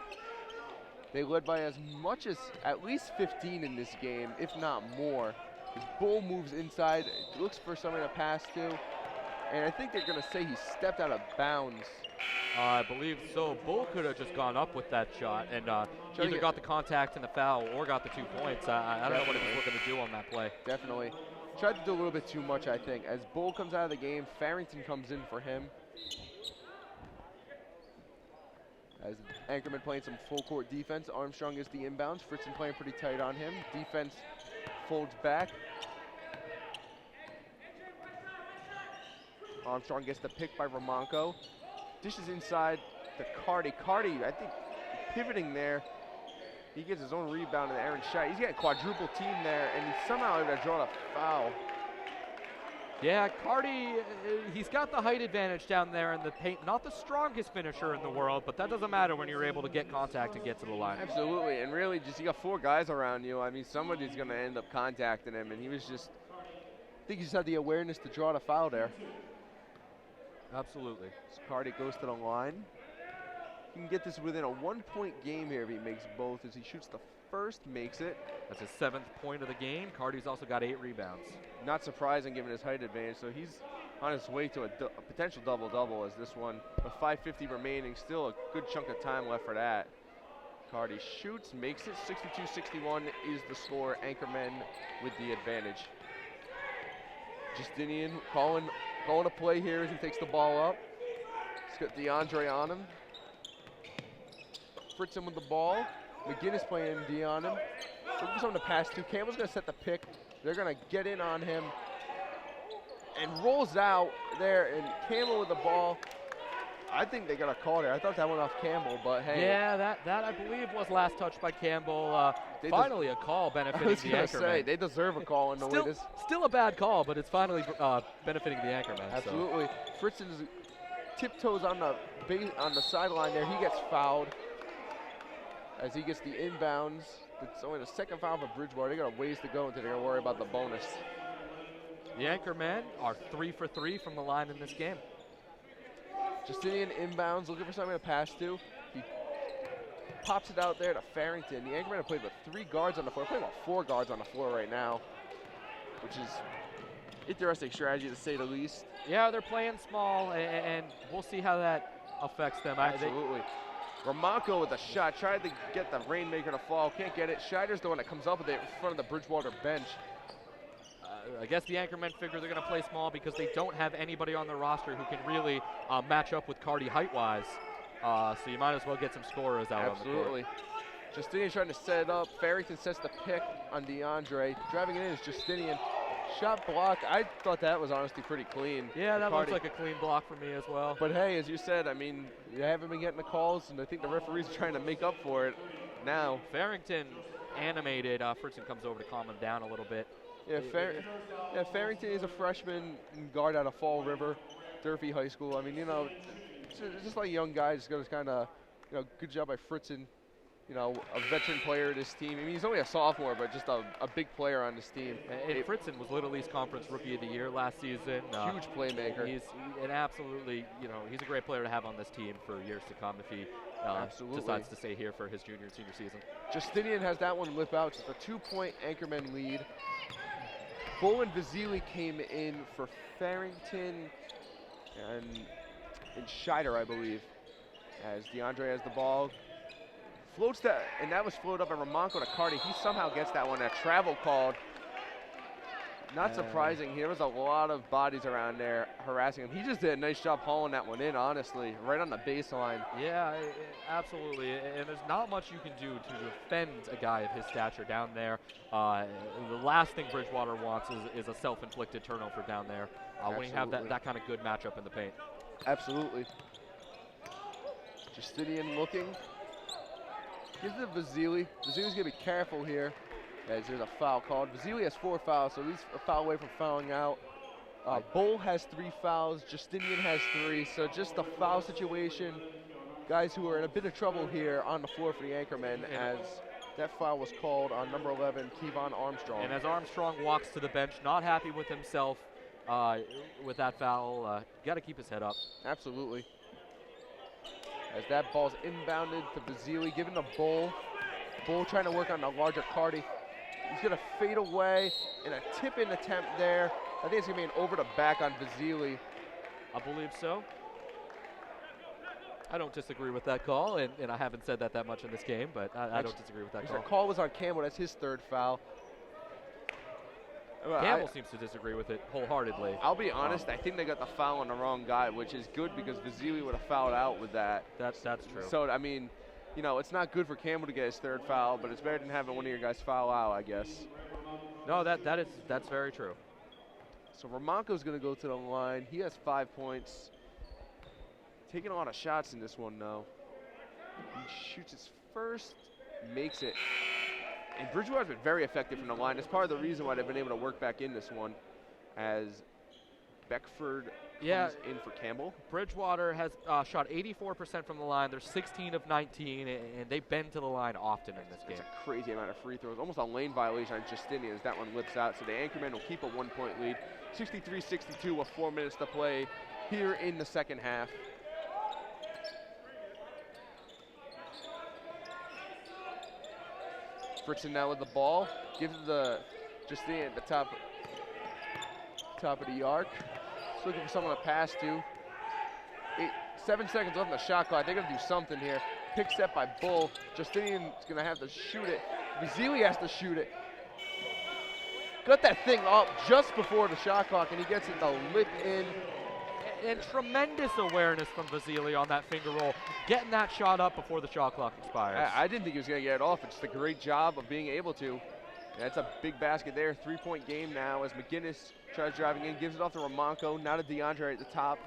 S1: They led by as much as at least 15 in this game, if not more. His Bull moves inside, looks for somebody to pass to. And I think they're going to say he stepped out of bounds.
S2: I believe so. Bull could have just gone up with that shot and either got the contact and the foul or got the 2 points. I don't know what he was looking to do on that play.
S1: Definitely. Tried to do a little bit too much, I think. As Bull comes out of the game, Farrington comes in for him. As Anchorman playing some full court defense. Armstrong is the inbounds. Fritzen playing pretty tight on him. Defense folds back. Armstrong gets the pick by Romanko. Dishes inside to Cardi. Cardi, I think, pivoting there. He gets his own rebound in the Aaron shot. He's got a quadruple team there, and he's somehow able to draw a foul.
S2: Yeah, Cardi, he's got the height advantage down there in the paint. Not the strongest finisher in the world, but that doesn't matter when you're able to get contact and get to the line.
S1: Absolutely, and really, just you got 4 guys around you. I mean, somebody's going to end up contacting him, and he was just, I think he just had the awareness to draw the foul there.
S2: Absolutely.
S1: So Cardi goes to the line. He can get this within a 1-point game here if he makes both. As he shoots the first, makes it.
S2: That's his 7th point of the game. Cardi's also got 8 rebounds.
S1: Not surprising given his height advantage, so he's on his way to a potential double-double as this one, with 5:50 remaining, still a good chunk of time left for that. Cardi shoots, makes it, 62-61 is the score. Anchorman with the advantage. Justinian calling a play here as he takes the ball up. He's got DeAndre on him. Fritzen with the ball. McGinnis playing D on him. Looking for someone to pass to. Campbell's going to set the pick. They're going to get in on him. And rolls out there, and Campbell with the ball. I think they got a call there. I thought that went off Campbell, but hey.
S2: Yeah, that I believe was last touched by Campbell. Finally a call benefiting the Anchorman.
S1: They deserve a call in the way this.
S2: Still a bad call, but it's finally benefiting the Anchorman.
S1: Absolutely. So. Fritzen's tiptoes on the sideline there. He gets fouled as he gets the inbounds. It's only the 2nd foul for Bridgewater. They got a ways to go until they're going to worry about the bonus.
S2: The Anchormen are 3 for 3 from the line in this game.
S1: Justinian inbounds, looking for something to pass to. He pops it out there to Farrington. The Anchormen have played with 3 guards on the floor. They're playing with 4 guards on the floor right now, which is interesting strategy to say the least.
S2: Yeah, they're playing small, and we'll see how that affects them.
S1: Absolutely. Ramonko with a shot, tried to get the Rainmaker to fall, can't get it. Scheider's the one that comes up with it in front of the Bridgewater bench.
S2: I guess the Anchormen figure they're going to play small because they don't have anybody on their roster who can really match up with Cardi height-wise. So you might as well get some scorers out on the court.
S1: Absolutely. Justinian trying to set it up. Farrington sets the pick on DeAndre. Driving it in is Justinian. Shot block. I thought that was honestly pretty clean.
S2: Yeah, that looks like a clean block for me as well.
S1: But hey, as you said, I mean, you haven't been getting the calls, and I think the referee's trying to make up for it now.
S2: Farrington animated. Fritzen comes over to calm him down a little bit.
S1: Yeah, Farrington is a freshman guard out of Fall River, Durfee High School. I mean, you know, just like young guys, got to kind of, you know, good job by Fritzen. You know, a veteran player of this team. I mean, he's only a sophomore, but just a big player on this team.
S2: And Fritzen was Little East Conference Rookie of the Year last season.
S1: Huge playmaker.
S2: He's an absolutely, you know, he's a great player to have on this team for years to come if he decides to stay here for his junior and senior season.
S1: Justinian has that one lip out. It's a 2-point Anchorman lead. Bull and Vasili came in for Farrington and Scheider, I believe, as DeAndre has the ball. Floats that, and that was floated up by Ramonko to Cardi. He somehow gets that one. A travel called. Not surprising. There was a lot of bodies around there harassing him. He just did a nice job hauling that one in, honestly, right on the baseline.
S2: Yeah, absolutely. And there's not much you can do to defend a guy of his stature down there. The last thing Bridgewater wants is a self-inflicted turnover down there when you have that kind of good matchup in the paint.
S1: Absolutely. Justinian looking. Gives it to Vasili. Vasili's going to be careful here as there's a foul called. Vasili has 4 fouls, so he's a foul away from fouling out. Bull has 3 fouls. Justinian has 3, so just a foul situation. Guys who are in a bit of trouble here on the floor for the Anchormen as that foul was called on number 11, Kevon Armstrong.
S2: And as Armstrong walks to the bench, not happy with himself with that foul, got to keep his head up.
S1: Absolutely. As that ball's inbounded to Vasili, giving the Bull. Bull trying to work on the larger Cardi. He's going to fade away in a tip-in attempt there. I think it's going to be an over the back on Vasili.
S2: I believe so. I don't disagree with that call, and I haven't said that much in this game, but I don't disagree with that call.
S1: The call was on Campbell. That's his 3rd foul.
S2: Campbell seems to disagree with it wholeheartedly.
S1: I'll be honest, I think they got the foul on the wrong guy, which is good because Vasili would have fouled out with that.
S2: That's true.
S1: So, I mean, you know, it's not good for Campbell to get his 3rd foul, but it's better than having one of your guys foul out, I guess.
S2: No, that's very true.
S1: So Ramonko's going to go to the line. He has 5 points. Taking a lot of shots in this one, though. He shoots his first, makes it. And Bridgewater's been very effective from the line. That's part of the reason why they've been able to work back in this one, as Beckford
S2: Yeah.
S1: comes in for Campbell.
S2: Bridgewater has shot 84% from the line. They're 16 of 19, and they've been to the line often in this game.
S1: It's a crazy amount of free throws. Almost a lane violation on Justinian as that one lips out. So the Anchormen will keep a 1-point lead. 63-62 with 4 minutes to play here in the second half. Fritzen now with the ball. Gives it to Justinian at the top of the arc. Just looking for someone to pass to. 7 seconds left on the shot clock. They're going to do something here. Pick set by Bull. Justinian's going to have to shoot it. Vizili has to shoot it. Got that thing up just before the shot clock, and he gets it to lip in.
S2: And tremendous awareness from Vasily on that finger roll, getting that shot up before the shot clock expires.
S1: I didn't think he was going to get it off. It's just a great job of being able to. That's a big basket there. 3-point game now as McGinnis tries driving in, gives it off to Romanco. Now to DeAndre at the top.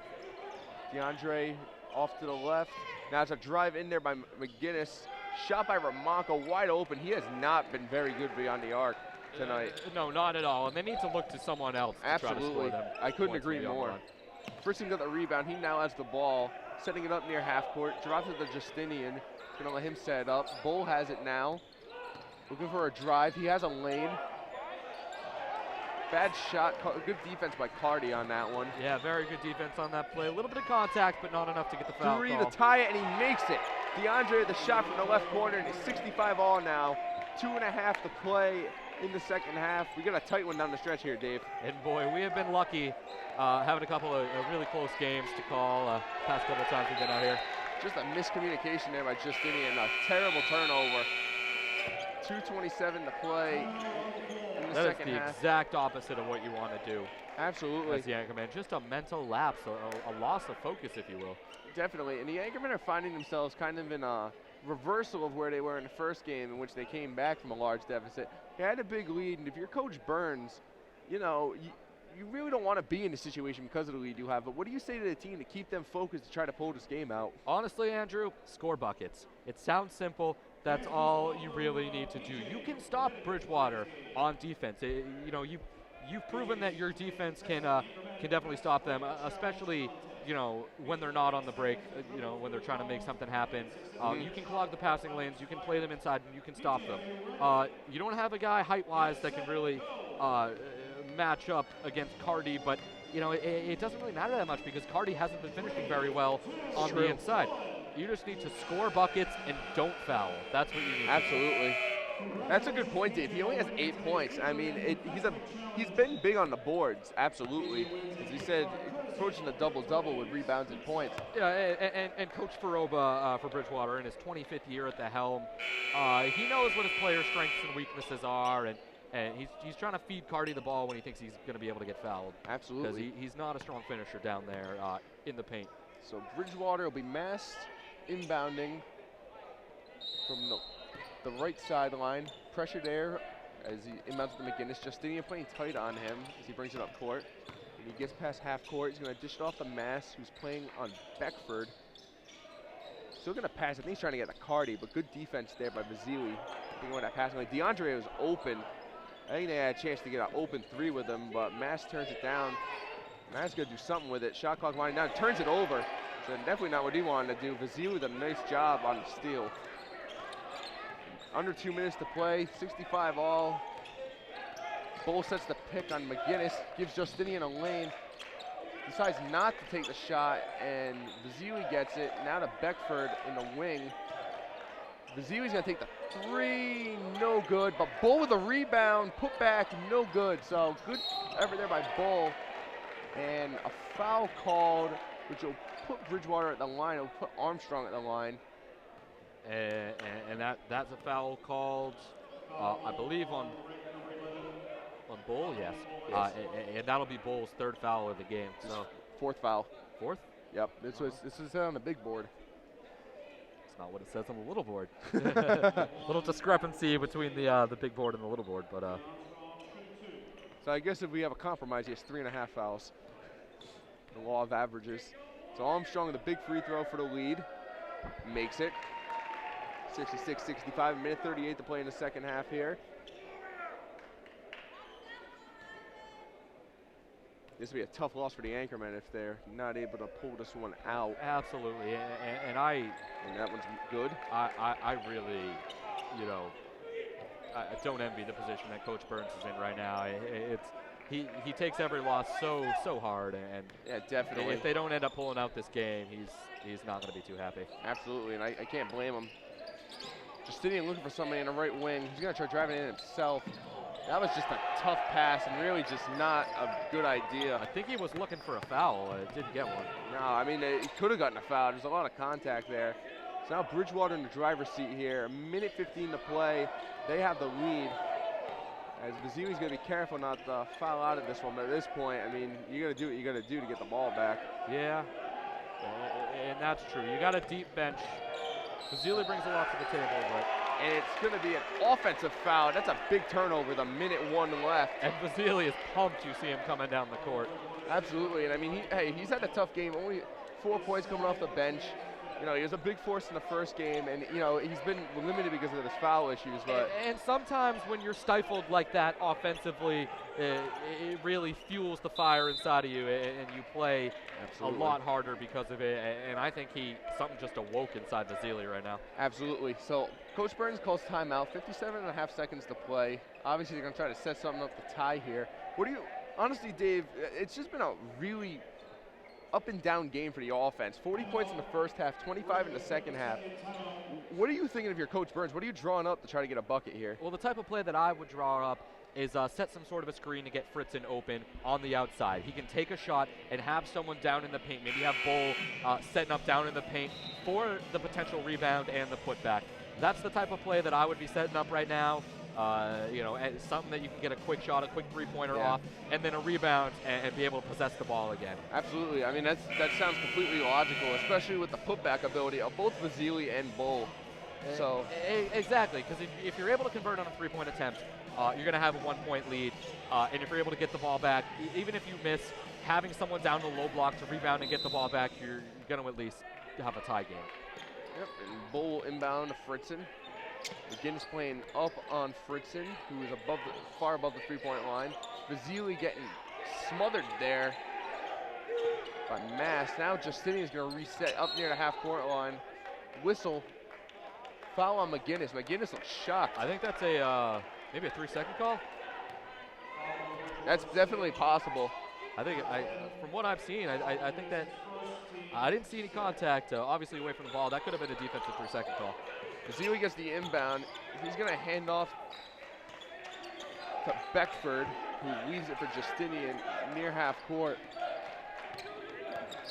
S1: DeAndre off to the left. Now it's a drive in there by McGinnis. Shot by Romanco, wide open. He has not been very good beyond the arc tonight.
S2: No, not at all. And they need to look to someone else to try to score them.
S1: I couldn't agree more. First team got the rebound. He now has the ball, setting it up near half court. Drops it to Justinian. Gonna let him set it up. Bull has it now. Looking for a drive. He has a lane. Bad shot. Good defense by Cardi on that one.
S2: Yeah, very good defense on that play. A little bit of contact, but not enough to get the foul
S1: Three
S2: call.
S1: to tie it, and he makes it. DeAndre the shot from the left corner, and it's 65 all now. 2.5 to play in the second half. We got a tight one down the stretch here, Dave.
S2: And boy, we have been lucky having a couple of really close games to call past couple of times we've been out here.
S1: Just a miscommunication there by Justinian. A terrible turnover. 2:27 to play in the second half.
S2: That is the exact opposite of what you want to do.
S1: Absolutely.
S2: As the Anchorman, just a mental lapse, a loss of focus, if you will.
S1: Definitely, and the Anchormen are finding themselves kind of in a reversal of where they were in the first game in which they came back from a large deficit. They had a big lead, and if you're Coach Burns, you know, you really don't want to be in this situation because of the lead you have, but what do you say to the team to keep them focused to try to pull this game out?
S2: Honestly, Andrew, score buckets. It sounds simple. That's all you really need to do. You can stop Bridgewater on defense. You know, you've proven that your defense can definitely stop them, especially, you know, when they're not on the break, you know, when they're trying to make something happen. You can clog the passing lanes, you can play them inside, and you can stop them. You don't have a guy height-wise that can really match up against Cardi, but, you know, it doesn't really matter that much because Cardi hasn't been finishing very well on the inside. You just need to score buckets and don't foul. That's what you need.
S1: Absolutely. That's a good point, Dave. He only has 8 points. I mean, he's been big on the boards, absolutely. As he said, approaching the double-double with rebounds and points.
S2: Yeah, and Coach Faroba for Bridgewater in his 25th year at the helm, he knows what his players' strengths and weaknesses are, and he's trying to feed Cardi the ball when he thinks he's going to be able to get fouled.
S1: Absolutely.
S2: Because he's not a strong finisher down there in the paint.
S1: So Bridgewater will be masked, inbounding from the right sideline. Pressure there as he inbounds to McGinnis. Justinian playing tight on him as he brings it up court. When he gets past half court, he's going to dish it off to Mass, who's playing on Beckford. Still going to pass. I think he's trying to get to Cardi, but good defense there by Vasily. Thinking about that passing lane. DeAndre was open. I think they had a chance to get an open three with him, but Mass turns it down. Mass going to do something with it. Shot clock winding down. Turns it over. So definitely not what he wanted to do. Vasily with a nice job on the steal. Under 2 minutes to play. 65 all. Bull sets the pick on McGinnis. Gives Justinian a lane. Decides not to take the shot, and Vasily gets it. Now to Beckford in the wing. Vasily's going to take the three. No good. But Bull with a rebound. Put back. No good. So good effort there by Bull. And a foul called, which will put Bridgewater at the line. It'll put Armstrong at the line.
S2: And that's a foul called, I believe, on Bull, yes. And that'll be Bull's third foul of the game. So
S1: fourth foul.
S2: Fourth?
S1: Yep. This is on the big board.
S2: It's not what it says on the little board. Little discrepancy between the big board and the little board, but.
S1: So I guess if we have a compromise, he has 3.5 fouls. The law of averages. So Armstrong with a big free throw for the lead. Makes it. 66-65, a minute 38 to play in the second half here. This will be a tough loss for the Anchormen if they're not able to pull this one out.
S2: Absolutely, and
S1: that one's good.
S2: I really, you know, I don't envy the position that Coach Burns is in right now. He takes every loss so hard, and
S1: yeah, definitely.
S2: If they don't end up pulling out this game, he's not going to be too happy.
S1: Absolutely, and I can't blame him. Justinian looking for somebody in the right wing. He's going to try driving in himself. That was just a tough pass and really just not a good idea.
S2: I think he was looking for a foul. Didn't get one.
S1: No, I mean, he could have gotten a foul. There's a lot of contact there. So now Bridgewater in the driver's seat here. 1:15 to play. They have the lead. As Basili's going to be careful not to foul out of this one. But at this point, I mean, you got to do what you got to do to get the ball back.
S2: Yeah, and that's true. You got a deep bench. Basili brings a lot to the table, but.
S1: And it's going to be an offensive foul. That's a big turnover with 1:01 left.
S2: And Basili is pumped. You see him coming down the court.
S1: Absolutely, and I mean, he's had a tough game. Only 4 points coming off the bench. You know, he was a big force in the first game, and you know he's been limited because of his foul issues. But
S2: and sometimes when you're stifled like that offensively, it really fuels the fire inside of you, and you play a lot harder because of it. And I think something just awoke inside Basili right now.
S1: Absolutely. So Coach Burns calls timeout. 57.5 seconds to play. Obviously, they're going to try to set something up to tie here. Honestly, Dave, it's just been a really up and down game for the offense. 40 points in the first half, 25 in the second half. What are you thinking of your Coach Burns? What are you drawing up to try to get a bucket here?
S2: Well, the type of play that I would draw up is set some sort of a screen to get Fritzen open on the outside. He can take a shot and have someone down in the paint. Maybe have Bull setting up down in the paint for the potential rebound and the putback. That's the type of play that I would be setting up right now. You know, something that you can get a quick shot, a quick three-pointer off, and then a rebound and be able to possess the ball again.
S1: Absolutely. I mean, that sounds completely logical, especially with the putback ability of both Basili and Bull. So
S2: exactly, because if you're able to convert on a three-point attempt, you're going to have a 1-point lead. And if you're able to get the ball back, even if you miss, having someone down the low block to rebound and get the ball back, you're going to at least have a tie game.
S1: Yep, and Bull inbound to Fritzen. McGinnis playing up on Fritzen, who is far above the three-point line. Basili getting smothered there by Mass. Now Justinian is going to reset up near the half-court line. Whistle. Foul on McGinnis. McGinnis looks shocked.
S2: I think that's maybe a 3-second call.
S1: That's definitely possible.
S2: I think, from what I've seen, I think that I didn't see any contact, obviously away from the ball. That could have been a defensive 3-second call.
S1: Basili gets the inbound. He's going to hand off to Beckford, who leaves it for Justinian near half court.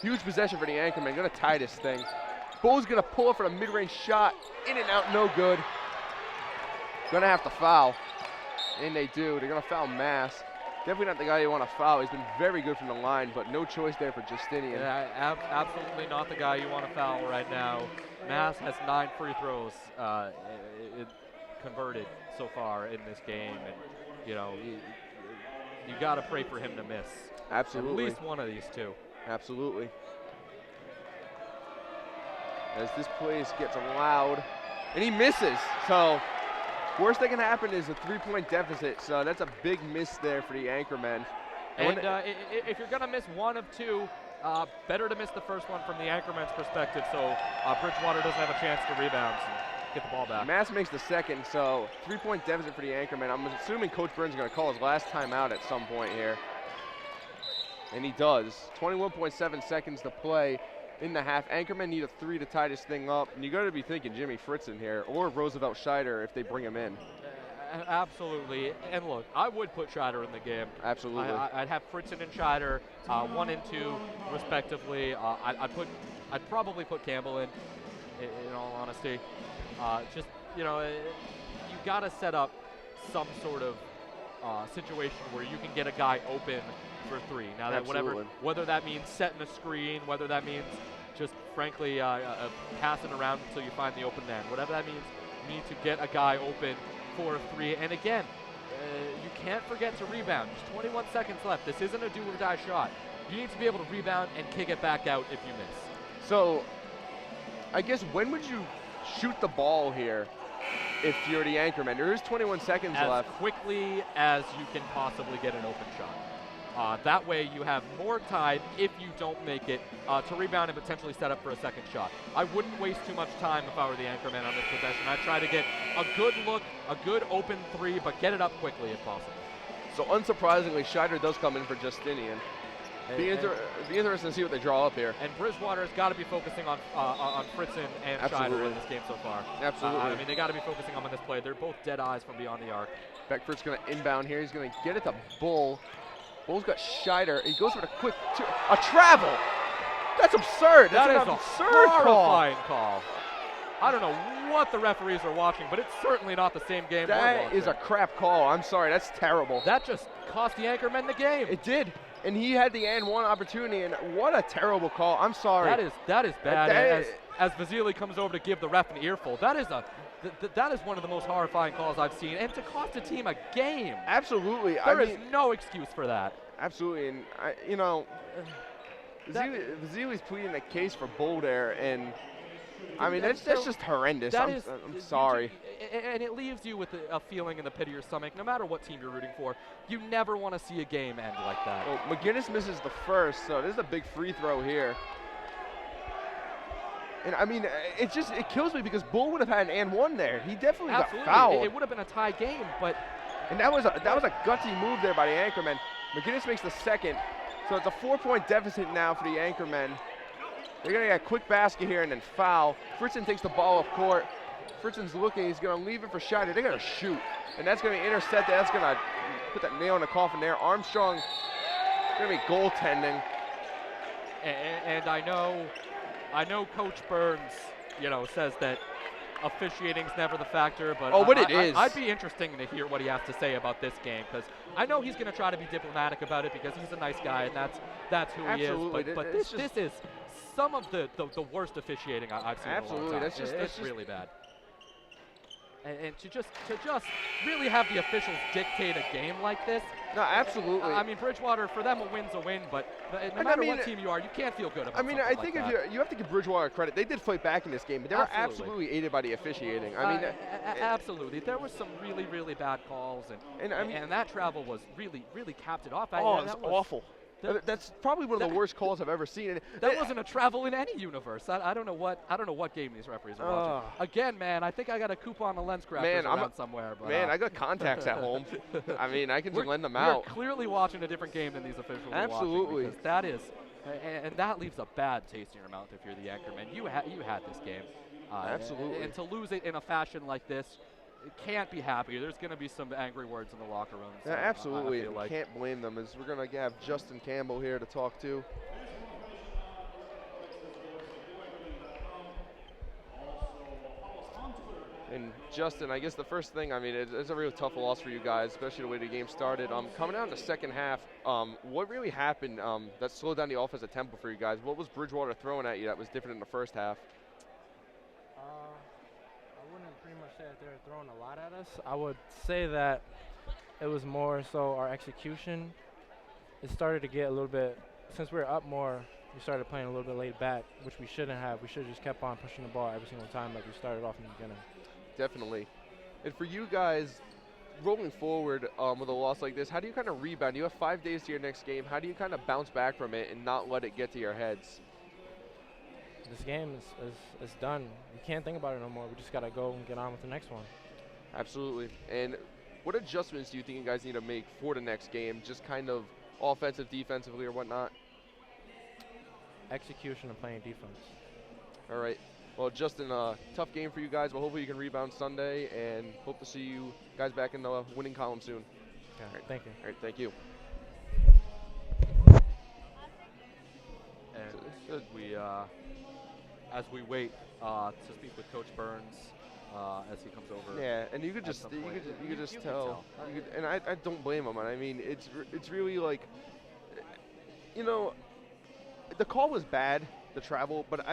S1: Huge possession for the Anchorman. Going to tie this thing. Bull's going to pull up for a mid-range shot. In and out, no good. Going to have to foul. And they do. They're going to foul Mass. Definitely not the guy you want to foul. He's been very good from the line, but no choice there for Justinian.
S2: Yeah, absolutely not the guy you want to foul right now. Mass has 9 free throws converted so far in this game, and you know you got to pray for him to miss.
S1: Absolutely.
S2: At least one of these two.
S1: Absolutely. As this place gets loud, and he misses. So worst that can happen is a 3-point deficit. So that's a big miss there for the Anchormen.
S2: And if you're going to miss one of two, better to miss the first one from the Anchorman's perspective, so Bridgewater doesn't have a chance to rebound and get the ball back.
S1: Mass makes the second, so 3-point deficit for the Anchorman. I'm assuming Coach Burns is going to call his last timeout at some point here. And he does. 21.7 seconds to play in the half. Anchorman need a 3 to tie this thing up. And you got to be thinking Jimmy Fritzen here, or Roosevelt Scheider if they bring him in.
S2: Absolutely, and look, I would put Scheider in the game.
S1: Absolutely.
S2: I'd have Fritzen and Scheider 1 and 2 respectively. I'd probably put Campbell in all honesty. Just, you know, you got to set up some sort of situation where you can get a guy open for 3. Now that whether that means setting a screen, whether that means just frankly passing around until you find the open man, whatever that means, you need to get a guy open for a 3. And again, you can't forget to rebound. Just 21 seconds left. This isn't a do or die shot. You need to be able to rebound and kick it back out if you miss.
S1: So I guess when would you shoot the ball here if you're the Anchorman? There is 21 seconds left.
S2: As quickly as you can possibly get an open shot. That way you have more time if you don't make it to rebound and potentially set up for a second shot. I wouldn't waste too much time if I were the anchorman on this possession. I'd try to get a good look, a good open three, but get it up quickly if possible.
S1: So unsurprisingly, Scheider does come in for Justinian. Be interesting to see what they draw up here.
S2: And Bridgewater's got to be focusing on Fritzen and Scheider in this game so far.
S1: Absolutely.
S2: I mean, they got to be focusing on this play. They're both dead eyes from beyond the arc.
S1: Beckford's going to inbound here. He's going to get it to Bull. Bull's got Scheider. He goes for a travel. That's absurd.
S2: That
S1: That's
S2: is
S1: an
S2: a
S1: absurd
S2: horrifying call. I don't know what the referees are watching, but it's certainly not the same game.
S1: That is a crap call. I'm sorry. That's terrible.
S2: That just cost the anchorman the game.
S1: It did. And he had the and one opportunity, and what a terrible call. I'm sorry.
S2: That is bad. As Vasily comes over to give the ref an earful, that is one of the most horrifying calls I've seen, and to cost a team a game.
S1: Absolutely.
S2: There is no excuse for that.
S1: Absolutely, and Vasily's pleading a case for Bull there, and I mean that's just horrendous. I'm sorry.
S2: And it leaves you with a feeling in the pit of your stomach. No matter what team you're rooting for, you never want to see a game end like that.
S1: Well, McGinnis misses the first, so this is a big free throw here. And I mean, it kills me because Bull would have had an and one there. He definitely got fouled.
S2: It would have been a tie game, but
S1: that was a gutsy move there by the anchorman. McGinnis makes the second, so it's a 4-point deficit now for the anchormen. They're gonna get a quick basket here and then foul. Fritzen takes the ball off court. Fritzen's looking. He's gonna leave it for Scheider. They're gonna shoot, and that's gonna be intercepted. That's gonna put that nail in the coffin there. Armstrong gonna be goaltending.
S2: And I know Coach Burns, says that officiating's never the factor, but
S1: it is.
S2: I'd be interested to hear what he has to say about this game, because I know he's going to try to be diplomatic about it because he's a nice guy and that's who he is. But this is some of the worst officiating I've seen in a long time. It's really bad. And to just really have the officials dictate a game like this.
S1: No, absolutely.
S2: I mean, Bridgewater, for them, a win's a win, but no matter what team you are, you can't feel good about it.
S1: I think if you have to give Bridgewater credit. They did fight back in this game, but they were absolutely aided by the officiating.
S2: Absolutely. There was some really, really bad calls, and that travel was really capped it off.
S1: It was awful. That's probably one of the worst calls I've ever seen.
S2: That wasn't a travel in any universe. I don't know what game these referees are watching. Again, man, I think I got a coupon on lens crafters around somewhere. But,
S1: I got contacts at home. I mean, I can just lend them out.
S2: We're clearly watching a different game than these officials are watching.
S1: Absolutely.
S2: Because that is, and that leaves a bad taste in your mouth if you're the anchorman. You had this game.
S1: Absolutely.
S2: And to lose it in a fashion like this, it can't be happy. There's going to be some angry words in the locker room. So
S1: absolutely.
S2: I feel like.
S1: Can't blame them. As we're going to have Justin Campbell here to talk to. And Justin, I guess the first thing, I mean, it's a real tough loss for you guys, especially the way the game started. Coming out in the second half, what really happened that slowed down the offensive tempo for you guys? What was Bridgewater throwing at you that was different in the first half?
S5: Pretty much say that they're throwing a lot at us. I would say that it was more so our execution. It started to get a little bit, since we were up more, we started playing a little bit laid back, which we shouldn't have. We should have just kept on pushing the ball every single time like we started off in the beginning.
S1: Definitely. And for you guys, rolling forward with a loss like this, how do you kind of rebound? You have 5 days to your next game. How do you kind of bounce back from it and not let it get to your heads?
S5: This game is done. We can't think about it no more. We just got to go and get on with the next one.
S1: Absolutely. And what adjustments do you think you guys need to make for the next game, just kind of offensive, defensively, or whatnot?
S5: Execution and playing defense.
S1: All right. Well, Justin, tough game for you guys, but hopefully you can rebound Sunday, and hope to see you guys back in the winning column soon.
S5: Okay, all right, thank you.
S1: All right, thank you.
S2: And we as we wait to speak with Coach Burns as he comes over.
S1: Yeah, and you could just tell. And I don't blame him. I mean, it's really like, the call was bad, the travel, but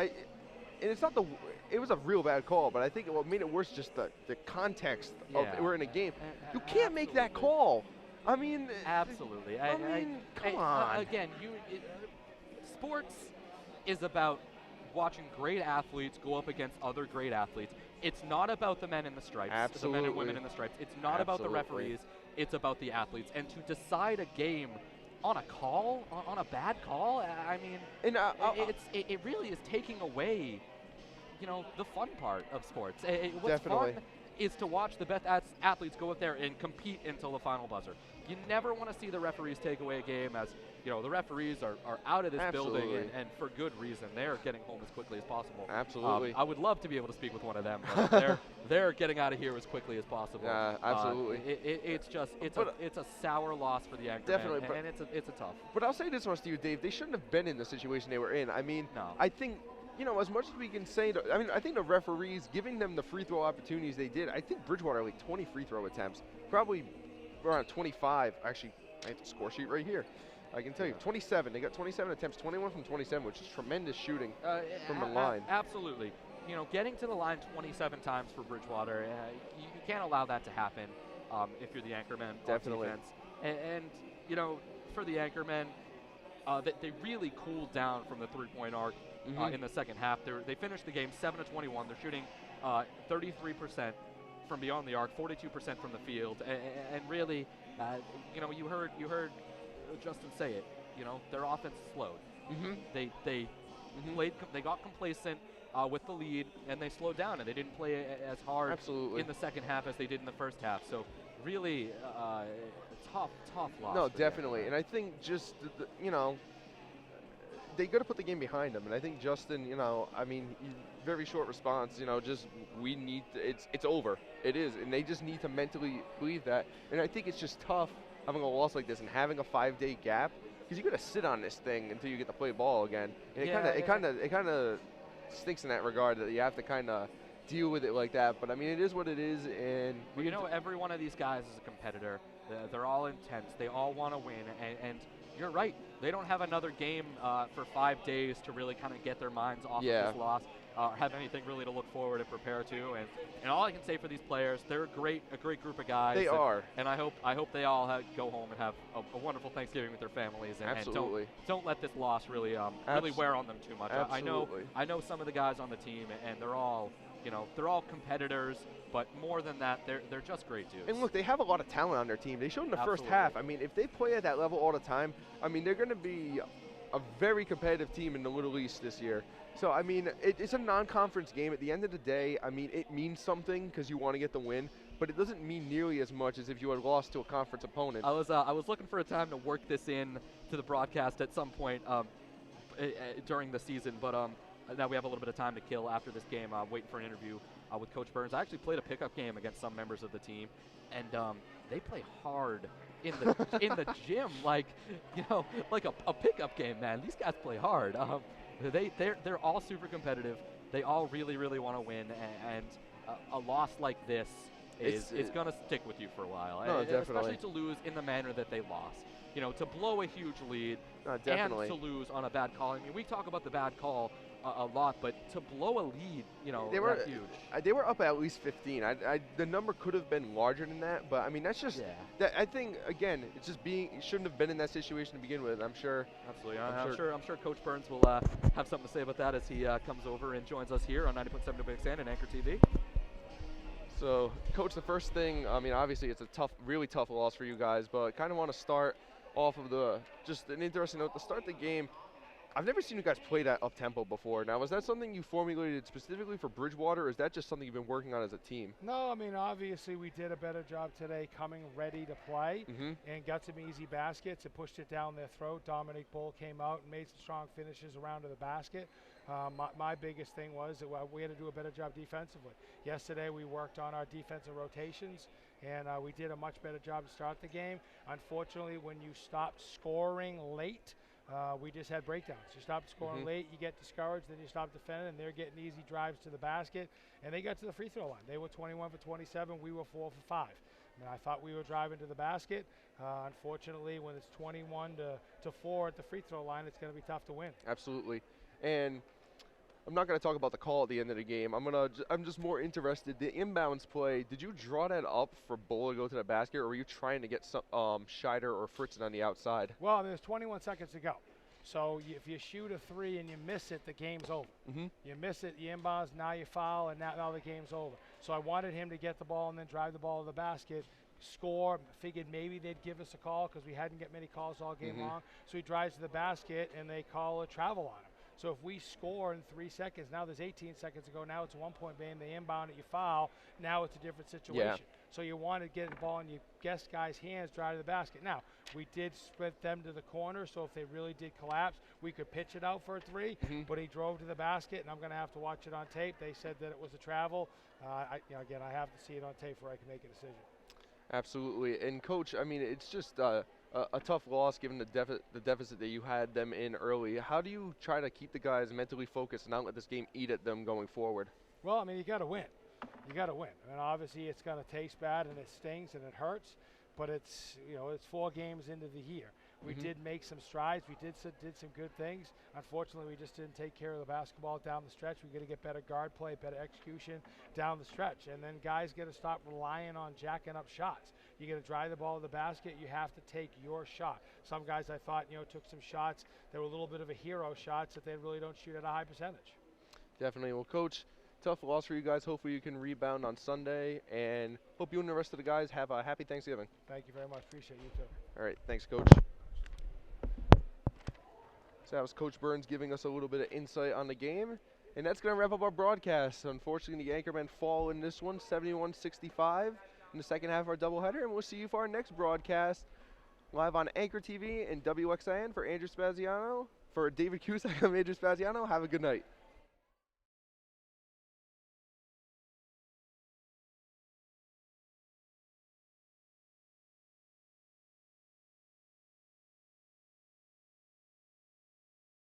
S1: it was a real bad call, but I think what made it worse just the context of we're in a game. You can't make that call. I mean,
S2: absolutely.
S1: Come on.
S2: Again, sports is about watching great athletes go up against other great athletes. It's not about the men in the stripes, the men and women in the stripes. It's not about the referees. It's about the athletes. And to decide a game on a call, on a bad call. I mean,
S1: And
S2: it really is taking away, the fun part of sports. What's
S1: Definitely.
S2: fun is to watch the best athletes go up there and compete until the final buzzer. You never want to see the referees take away a game, as the referees are out of this building,
S1: Absolutely.
S2: and for good reason. They're getting home as quickly as possible.
S1: Absolutely.
S2: I would love to be able to speak with one of them, but they're getting out of here as quickly as possible.
S1: Yeah, absolutely.
S2: It's a sour loss for the Anchormen,
S1: Definitely, but-
S2: and it's a tough.
S1: But I'll say this much to you, Dave. They shouldn't have been in the situation they were in. I mean,
S2: No.
S1: I think, as much as we can say, I think the referees, giving them the free throw opportunities they did, I think Bridgewater had like 20 free throw attempts. Probably around 25. Actually, I have the score sheet right here. I can tell you, 27. They got 27 attempts, 21 from 27, which is tremendous shooting from the line.
S2: Absolutely. Getting to the line 27 times for Bridgewater, you can't allow that to happen if you're the Anchormen on
S1: Definitely.
S2: defense. And for the Anchormen, they really cooled down from the three-point arc in the second half. They finished the game 7 of 21. They're shooting 33% from beyond the arc, 42% from the field, and really, you heard Justin say it. Their offense slowed. They got complacent with the lead, and they slowed down, and they didn't play as hard
S1: Absolutely.
S2: in the second half as they did in the first half. So really, tough loss.
S1: No,
S2: for the
S1: definitely.
S2: Anchormen.
S1: And I think just, they got to put the game behind them. And I think Justin, very short response, we need to, it's over. It is. And they just need to mentally believe that. And I think it's just tough having a loss like this and having a 5-day gap, because you got to sit on this thing until you get to play ball again. And it kind of stinks in that regard that you have to kind of deal with it like that. But I mean, it is what it is. And
S2: every one of these guys is a competitor. They're all intense. They all want to win. And you're right. They don't have another game for 5 days to really kind of get their minds off of this loss, have anything really to look forward and prepare to. And all I can say for these players, they're a great group of guys.
S1: They are.
S2: And I hope they all go home and have a wonderful Thanksgiving with their families. And
S1: Absolutely.
S2: don't let this loss really wear on them too much.
S1: Absolutely.
S2: I know some of the guys on the team, and they're all competitors, but more than that, they're just great dudes.
S1: And look, they have a lot of talent on their team. They showed in the first
S2: Absolutely.
S1: half. I mean, if they play at that level all the time, I mean, they're going to be a very competitive team in the Little East this year. So, I mean, it's a non-conference game. At the end of the day, I mean, it means something because you want to get the win, but it doesn't mean nearly as much as if you had lost to a conference opponent.
S2: I was looking for a time to work this in to the broadcast at some point during the season, but now we have a little bit of time to kill after this game. Waiting for an interview with Coach Burns. I actually played a pickup game against some members of the team, and they play hard in the gym, like a pickup game, man. These guys play hard. They're all super competitive. They all really want to win, and a loss like this is going to stick with you for a while.
S1: No, definitely.
S2: Especially to lose in the manner that they lost. To blow a huge lead
S1: Definitely.
S2: and to lose on a bad call. I mean, we talk about the bad call a lot, but to blow a lead,
S1: They were
S2: that's huge.
S1: They were up at least 15. The number could have been larger than that, but I mean, that's just.
S2: Yeah.
S1: I think again, it's just you shouldn't have been in that situation to begin with. I'm sure.
S2: Absolutely. I'm sure Coach Burns will have something to say about that as he comes over and joins us here on 90.7 WXN and Anchor TV.
S1: So, Coach, the first thing, I mean, obviously it's a really tough loss for you guys, but I kind of want to start off of just an interesting note. To start the game, I've never seen you guys play that up-tempo before. Now, was that something you formulated specifically for Bridgewater, or is that just something you've been working on as a team?
S6: No, I mean, obviously we did a better job today coming ready to play and got some easy baskets and pushed it down their throat. Dominic Bull came out and made some strong finishes around to the basket. My biggest thing was that we had to do a better job defensively. Yesterday we worked on our defensive rotations, and we did a much better job to start the game. Unfortunately, when you stop scoring late, we just had breakdowns. You stop scoring late, you get discouraged, then you stop defending, and they're getting easy drives to the basket, and they got to the free throw line. They were 21 for 27. We were 4 for 5. I mean, I thought we were driving to the basket. Unfortunately, when it's 21 to 4 at the free throw line, it's going to be tough to win.
S1: Absolutely. And I'm not going to talk about the call at the end of the game. I'm just more interested. The inbounds play, did you draw that up for Bull to go to the basket, or were you trying to get some Scheider or Fritzen on the outside?
S6: Well, there's 21 seconds to go. So if you shoot a 3 and you miss it, the game's over. You miss it, you inbounds, now you foul, and now the game's over. So I wanted him to get the ball and then drive the ball to the basket, score. Figured maybe they'd give us a call because we hadn't get many calls all game long. So he drives to the basket and they call a travel on him. So if we score in 3 seconds, now there's 18 seconds to go. Now it's a 1-point game. They inbound it, you foul. Now it's a different situation. So you want to get the ball in your guest guy's hands, drive to the basket. Now, we did split them to the corner, so if they really did collapse, we could pitch it out for a 3. But he drove to the basket, and I'm going to have to watch it on tape. They said that it was a travel. Again, I have to see it on tape before I can make a decision.
S1: Absolutely. And, Coach, I mean, it's just a tough loss given the deficit that you had them in early. How do you try to keep the guys mentally focused and not let this game eat at them going forward?
S6: Well, I mean, you got to win. You got to win. I mean, obviously, it's going to taste bad and it stings and it hurts, but it's 4 games into the year. We did make some strides. We did some good things. Unfortunately, we just didn't take care of the basketball down the stretch. We got to get better guard play, better execution down the stretch, and then guys got to stop relying on jacking up shots. You got to drive the ball to the basket. You have to take your shot. Some guys I thought took some shots that were a little bit of a hero shots that they really don't shoot at a high percentage.
S1: Definitely. Well, Coach, tough loss for you guys. Hopefully you can rebound on Sunday, and hope you and the rest of the guys have a happy Thanksgiving.
S6: Thank you very much. Appreciate you too.
S1: All right. Thanks, Coach. So that was Coach Burns giving us a little bit of insight on the game. And that's going to wrap up our broadcast. Unfortunately, the Anchormen fall in this one, 71-65 in the second half of our doubleheader. And we'll see you for our next broadcast live on Anchor TV and WXIN. For Andrew Spaziano, for David Cusack, I'm Andrew Spaziano. Have a good night.